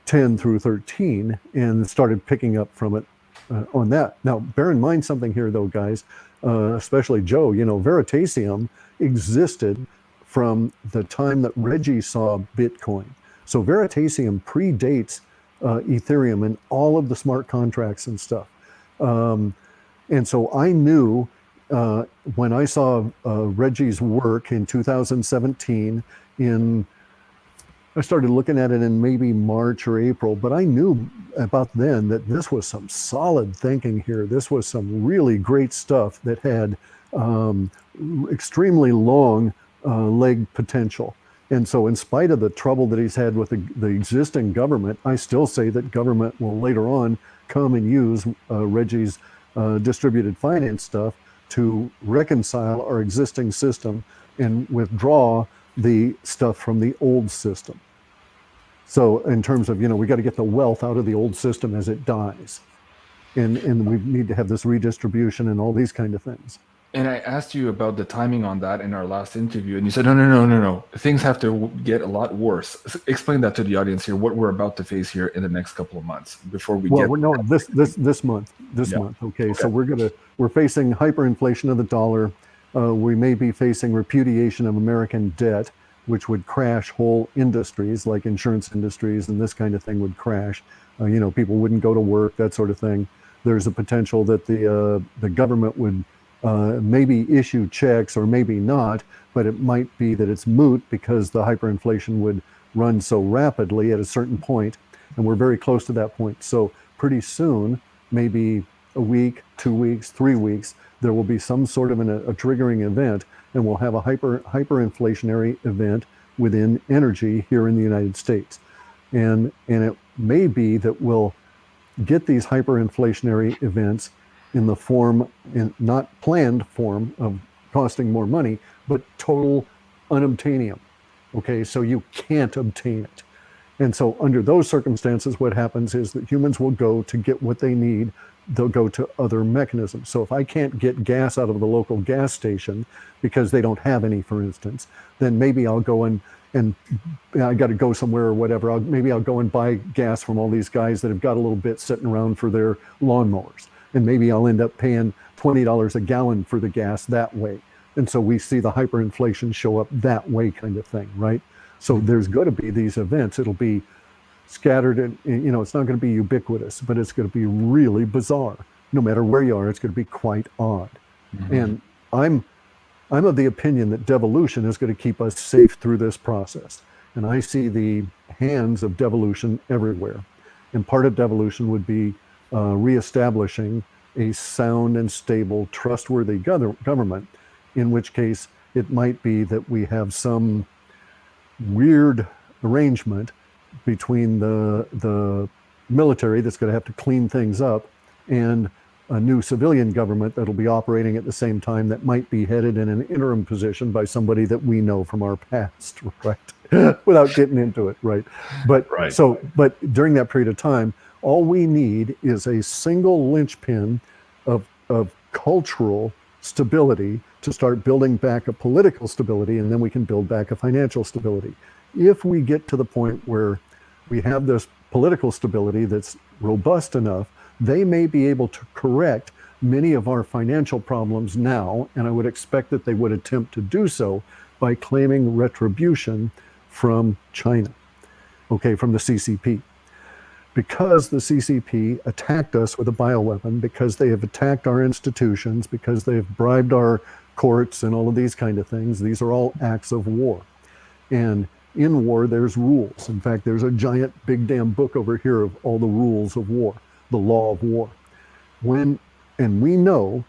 10 through 13 and started picking up from it on that. Now, bear in mind something here, though, guys, especially Joe, Veritasium existed from the time that Reggie saw Bitcoin. So Veritasium predates Ethereum and all of the smart contracts and stuff. And so I knew when I saw Reggie's work in 2017 I started looking at it in maybe March or April, but I knew about then that this was some solid thinking here. This was some really great stuff that had extremely long leg potential. And so in spite of the trouble that he's had with the existing government, I still say that government will later on come and use Reggie's distributed finance stuff to reconcile our existing system and withdraw the stuff from the old system. So in terms of, we got to get the wealth out of the old system as it dies. And we need to have this redistribution and all these kind of things. And I asked you about the timing on that in our last interview, and you said, no. Things have to get a lot worse. Explain that to the audience here, what we're about to face here in the next couple of months before we get... Well, no, this month. Okay. So we're facing hyperinflation of the dollar. We may be facing repudiation of American debt, which would crash whole industries like insurance industries, and this kind of thing would crash. People wouldn't go to work, that sort of thing. There's a potential that the government would maybe issue checks or maybe not, but it might be that it's moot because the hyperinflation would run so rapidly at a certain point, and we're very close to that point. So pretty soon, maybe a week, 2 weeks, 3 weeks, there will be some sort of a triggering event, and we'll have a hyperinflationary event within energy here in the United States. And it may be that we'll get these hyperinflationary events in the form, in not planned form of costing more money, but total unobtainium. Okay, so you can't obtain it. And so under those circumstances, what happens is that humans will go to get what they need. They'll go to other mechanisms. So if I can't get gas out of the local gas station because they don't have any, for instance, then maybe I'll go and I got to go somewhere or whatever. Maybe I'll go and buy gas from all these guys that have got a little bit sitting around for their lawnmowers. And maybe I'll end up paying $20 a gallon for the gas that way. And so we see the hyperinflation show up that way, kind of thing, right? So there's going to be these events. It'll be scattered and it's not going to be ubiquitous, but it's going to be really bizarre. No matter where you are, it's going to be quite odd. Mm-hmm. And I'm of the opinion that devolution is going to keep us safe through this process. And I see the hands of devolution everywhere. And part of devolution would be reestablishing a sound and stable, trustworthy government, in which case it might be that we have some weird arrangement between the military that's going to have to clean things up and a new civilian government that'll be operating at the same time that might be headed in an interim position by somebody that we know from our past, right? Without getting into it, right? But but during that period of time, all we need is a single linchpin of cultural stability to start building back a political stability, and then we can build back a financial stability. If we get to the point where we have this political stability that's robust enough, they may be able to correct many of our financial problems now, and I would expect that they would attempt to do so by claiming retribution from China, okay, from the CCP. Because the CCP attacked us with a bioweapon, because they have attacked our institutions, because they've bribed our courts and all of these kind of things, these are all acts of war. And in war, there's rules. In fact, there's a giant big damn book over here of all the rules of war, the law of war. And we know,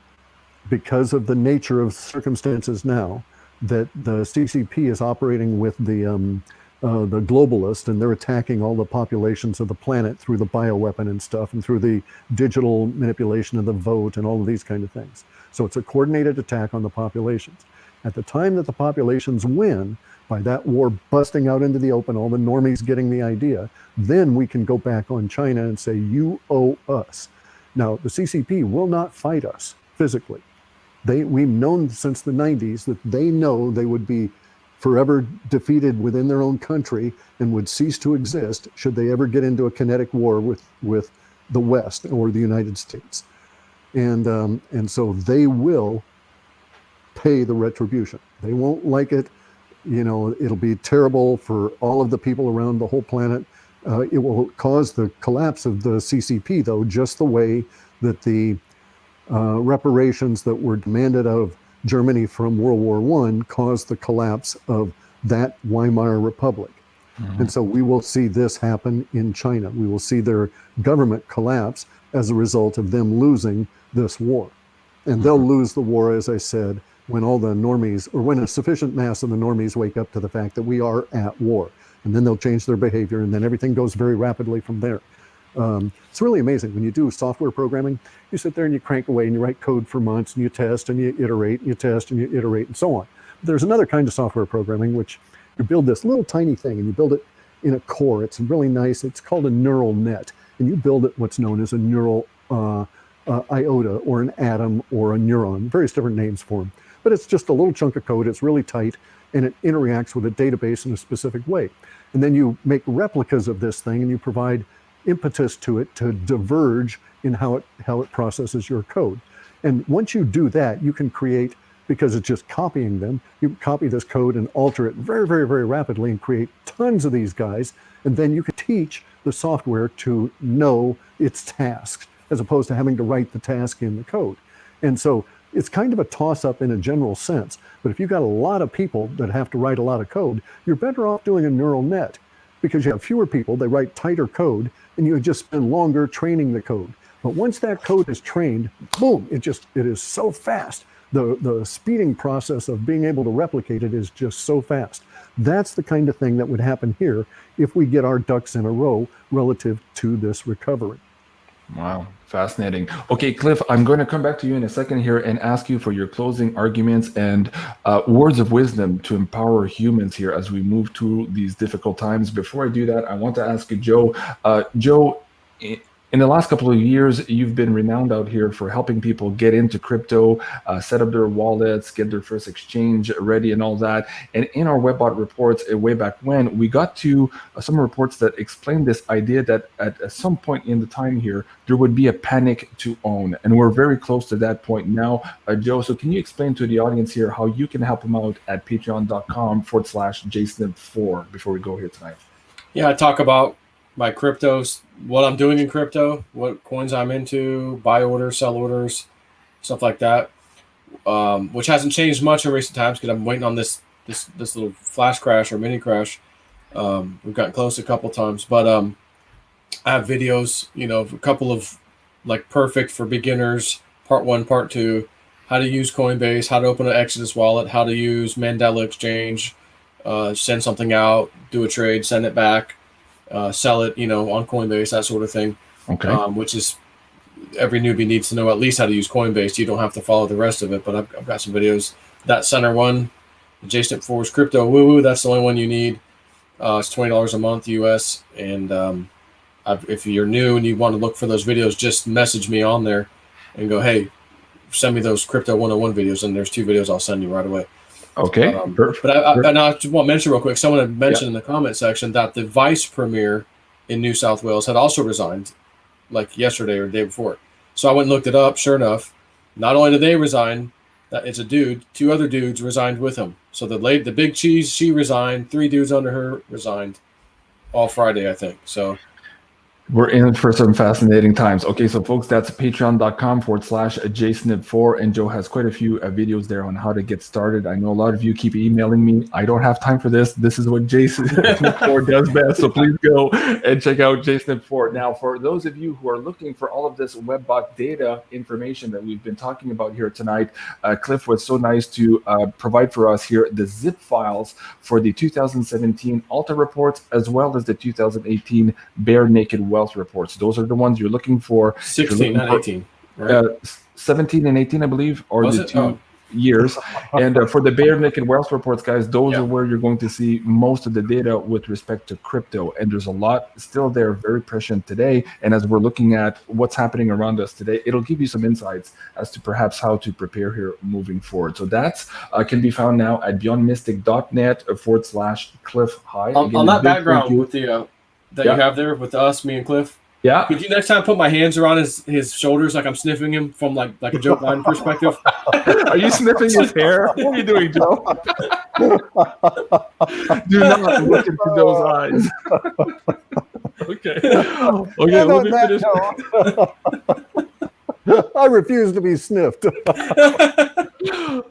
because of the nature of circumstances now, that the CCP is operating with the globalist, and they're attacking all the populations of the planet through the bioweapon and stuff, and through the digital manipulation of the vote and all of these kind of things. So it's a coordinated attack on the populations. At the time that the populations win, by that war busting out into the open, all the normies getting the idea, then we can go back on China and say, you owe us. Now, the CCP will not fight us physically. We've known since the 90s that they know they would be forever defeated within their own country and would cease to exist should they ever get into a kinetic war with the West or the United States. And so they will pay the retribution. They won't like it. It'll be terrible for all of the people around the whole planet. It will cause the collapse of the CCP, though, just the way that the reparations that were demanded of Germany from World War I caused the collapse of that Weimar Republic. Mm-hmm. And so we will see this happen in China. We will see their government collapse as a result of them losing this war. And they'll lose the war, as I said, when all the normies, or when a sufficient mass of the normies wake up to the fact that we are at war. And then they'll change their behavior, and then everything goes very rapidly from there. It's really amazing. When you do software programming, you sit there and you crank away and you write code for months and you test and you iterate and you test and you iterate and so on. But there's another kind of software programming which you build this little tiny thing and you build it in a core. It's really nice. It's called a neural net. And you build it what's known as a neural iota or an atom or a neuron, various different names for them. But it's just a little chunk of code. It's really tight and it interacts with a database in a specific way. And then you make replicas of this thing and you provide impetus to it to diverge in how it processes your code. And once you do that, you can create, because it's just copying them, you can copy this code and alter it very, very, very rapidly and create tons of these guys. And then you can teach the software to know its tasks, as opposed to having to write the task in the code. And so it's kind of a toss-up in a general sense. But if you've got a lot of people that have to write a lot of code, you're better off doing a neural net, because you have fewer people, they write tighter code, and you just spend longer training the code. But once that code is trained, boom, it is so fast. The speeding process of being able to replicate it is just so fast. That's the kind of thing that would happen here if we get our ducks in a row relative to this recovery. Wow, fascinating. Okay, Cliff, I'm going to come back to you in a second here and ask you for your closing arguments and words of wisdom to empower humans here as we move through these difficult times. Before I do that, I want to ask you, Joe. Joe, in the last couple of years, you've been renowned out here for helping people get into crypto, set up their wallets, get their first exchange ready and all that. And in our WebBot reports way back when, we got to some reports that explained this idea that at some point in the time here, there would be a panic to own. And we're very close to that point now. Joe, so can you explain to the audience here how you can help them out at patreon.com/JSNIP4 before we go here tonight? Yeah, I talk about my cryptos, what I'm doing in crypto, what coins I'm into, buy orders, sell orders, stuff like that, which hasn't changed much in recent times because I'm waiting on this little flash crash or mini crash. We've gotten close a couple times, but I have videos, a couple of like perfect for beginners, part 1, part 2, how to use Coinbase, how to open an Exodus wallet, how to use Mandela Exchange, send something out, do a trade, send it back. Sell it, on Coinbase, that sort of thing. Okay. Which is every newbie needs to know at least how to use Coinbase. You don't have to follow the rest of it, but I've got some videos. That center one, the JSNIP4's crypto woo-woo, that's the only one you need. It's $20 a month US. And if you're new and you want to look for those videos, just message me on there and go, hey, send me those crypto 101 videos. And there's 2 videos I'll send you right away. Okay, perfect. But I just want to mention real quick, someone had mentioned in the comment section that the vice premier in New South Wales had also resigned, like yesterday or the day before. So I went and looked it up. Sure enough, not only did they resign, that it's a dude, 2 other dudes resigned with him. So the big cheese, she resigned, 3 dudes under her resigned all Friday, I think. So we're in for some fascinating times. Okay, so folks, that's patreon.com/JSNIP4, and Joe has quite a few videos there on how to get started. I know a lot of you keep emailing me. I don't have time for this. This is what JSNIP4 does best, so please go and check out JSNIP4. Now, for those of you who are looking for all of this WebBot data information that we've been talking about here tonight, Cliff was so nice to provide for us here the zip files for the 2017 Alta reports, as well as the 2018 Bare Naked Wealth reports. Those are the ones you're looking for. 16, not 18. Right? 17 and 18, I believe, or was the it? 2. years. And for the Bear Naked Wealth reports, guys, those are where you're going to see most of the data with respect to crypto. And there's a lot still there, very prescient today. And as we're looking at what's happening around us today, it'll give you some insights as to perhaps how to prepare here moving forward. So that's can be found now at beyondmystic.net/Cliff High. On that background with the that you have there with us, me and Cliff. Yeah. Could you next time put my hands around his shoulders like I'm sniffing him from like a Joe Biden perspective? Are you sniffing his hair? What are you doing, Joe? Do not look into those eyes. Okay. Okay, let me finish. I refuse to be sniffed.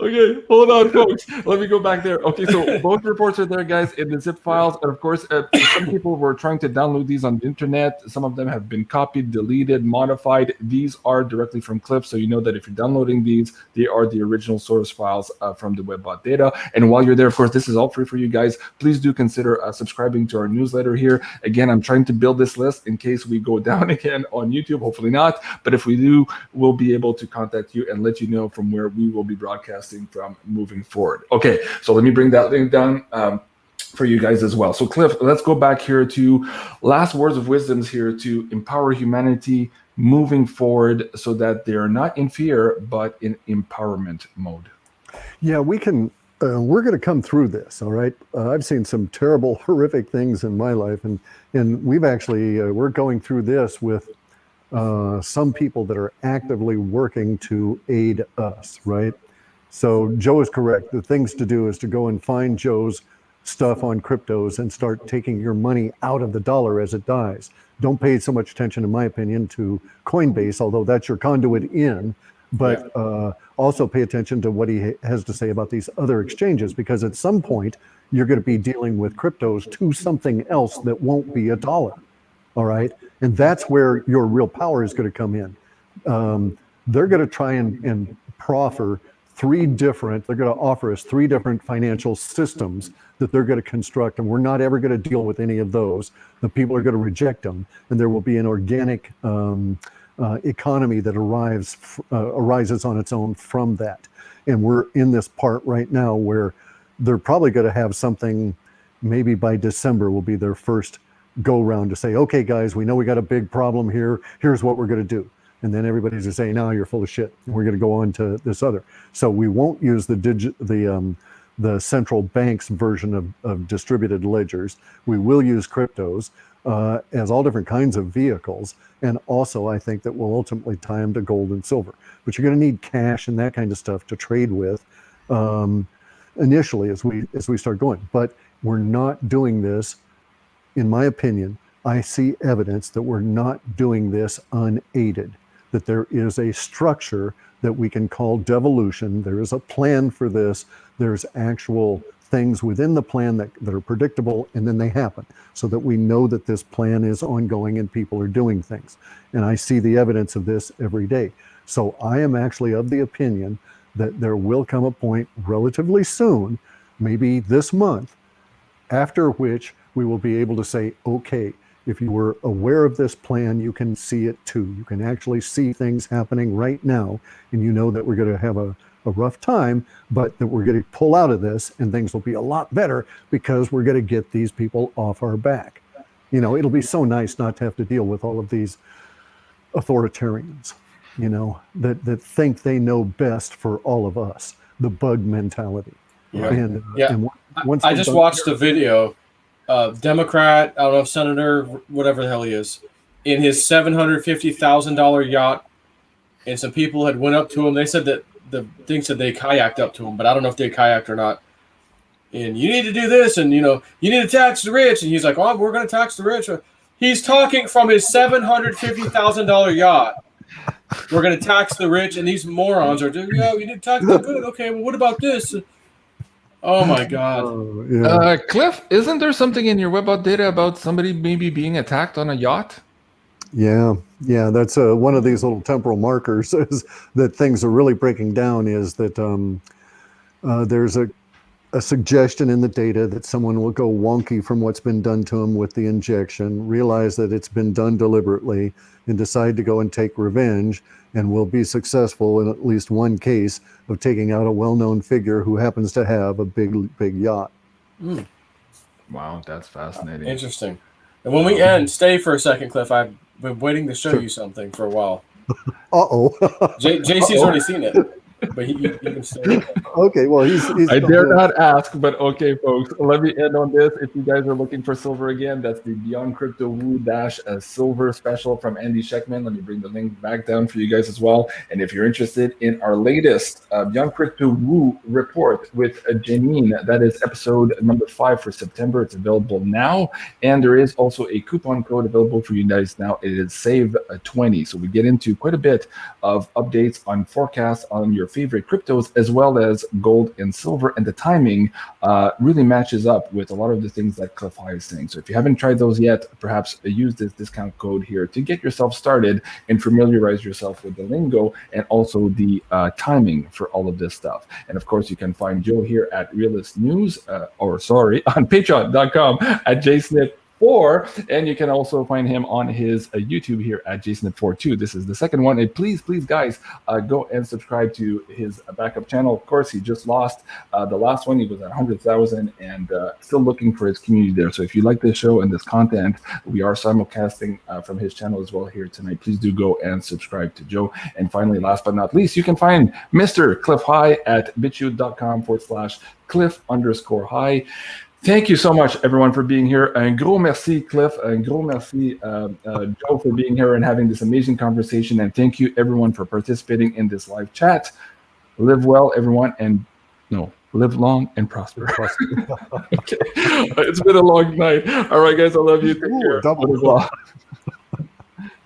Okay, hold on, folks. Let me go back there. Okay, so both reports are there, guys, in the zip files. And of course, some people were trying to download these on the internet. Some of them have been copied, deleted, modified. These are directly from Cliff, so you know that if you're downloading these, they are the original source files from the WebBot data. And while you're there, of course, this is all free for you guys. Please do consider subscribing to our newsletter here. Again, I'm trying to build this list in case we go down again on YouTube. Hopefully not. But if we do, we'll be able to contact you and let you know from where we will be broadcasting from moving forward. Okay, so let me bring that link down for you guys as well. So Cliff, let's go back here to last words of wisdoms here to empower humanity moving forward so that they're not in fear, but in empowerment mode. Yeah, we can, we're going to come through this, all right? I've seen some terrible, horrific things in my life, and we've actually, we're going through this with some people that are actively working to aid us, right? So Joe is correct. The things to do is to go and find Joe's stuff on cryptos and start taking your money out of the dollar as it dies. Don't pay so much attention, in my opinion, to Coinbase, although that's your conduit in, but also pay attention to what he has to say about these other exchanges, because at some point you're going to be dealing with cryptos to something else that won't be a dollar. All right. And that's where your real power is going to come in. They're going to try and proffer they're going to offer us three different financial systems that they're going to construct. And we're not ever going to deal with any of those. The people are going to reject them. And there will be an organic economy that arises on its own from that. And we're in this part right now where they're probably going to have something, maybe by December will be their first go round to say, okay, guys, we know we got a big problem here. Here's what we're going to do. And then everybody's going to say, no, you're full of shit. And we're going to go on to this other. So we won't use the central bank's version of distributed ledgers. We will use cryptos as all different kinds of vehicles. And also, I think that we'll ultimately tie them to gold and silver. But you're going to need cash and that kind of stuff to trade with initially as we start going. But we're not doing this. In my opinion, I see evidence that we're not doing this unaided, that there is a structure that we can call devolution. There is a plan for this. There's actual things within the plan that are predictable, and then they happen, so that we know that this plan is ongoing and people are doing things. And I see the evidence of this every day. So I am actually of the opinion that there will come a point relatively soon, maybe this month, after which we will be able to say, okay, if you were aware of this plan, you can see it too. You can actually see things happening right now, and you know that we're going to have a rough time, but that we're going to pull out of this and things will be a lot better because we're going to get these people off our back. You know, it'll be so nice not to have to deal with all of these authoritarians, you know, that think they know best for all of us, the bug mentality. Yeah. And once I just watched a video. Democrat, I don't know if senator, whatever the hell he is, in his $750,000 yacht, and some people had went up to him. They said that the thing said they kayaked up to him, but I don't know if they kayaked or not. And you need to do this, and you know, you need to tax the rich. And he's like, "Oh, we're going to tax the rich." He's talking from his $750,000 yacht. We're going to tax the rich, and these morons are doing, yeah, we need to tax the good. Okay, well, what about this? Oh my God. Cliff, isn't there something in your WebBot data about somebody maybe being attacked on a yacht? Yeah, that's one of these little temporal markers is that things are really breaking down, is that there's a a suggestion in the data that someone will go wonky from what's been done to them with the injection, realize that it's been done deliberately, and decide to go and take revenge, and will be successful in at least one case of taking out a well-known figure who happens to have a big yacht. Mm. Wow, that's fascinating. Interesting. And when we end, stay for a second, Cliff. I've been waiting to show Sure. you something for a while. Uh-oh. JC's already seen it, but you can stay. Okay, well, he's I dare not ask, but okay, folks, let me end on this. If you guys are looking for silver again, that's the Beyond Crypto Woo silver special from Andy Sheckman. Let me bring the link back down for you guys as well. And if you're interested in our latest Beyond Crypto Woo report with Janine, that is episode number 5 for September. It's available now. And there is also a coupon code available for you guys now. It is SAVE20. So we get into quite a bit of updates on forecasts on your favorite cryptos, as well as gold and silver, and the timing really matches up with a lot of the things that Cliff High is saying. So if you haven't tried those yet, perhaps use this discount code here to get yourself started and familiarize yourself with the lingo and also the timing for all of this stuff. And of course, you can find Joe here at Realist News, on patreon.com at JSNIP4, and you can also find him on his YouTube here at JSNIP4 too. This is the second one, and please guys, go and subscribe to his backup channel. Of course, he just lost the last one. He was at 100,000 and still looking for his community there. So if you like this show and this content, we are simulcasting from his channel as well here tonight. Please do go and subscribe to Joe. And finally, last but not least, you can find Mr. Cliff High at bitchute.com/Cliff_High. Thank you so much, everyone, for being here. Un gros merci, Cliff. Un gros merci, Joe, for being here and having this amazing conversation. And thank you, everyone, for participating in this live chat. Live well, everyone, and live long and prosper. Okay. It's been a long night. All right, guys, I love you. Take care. Double.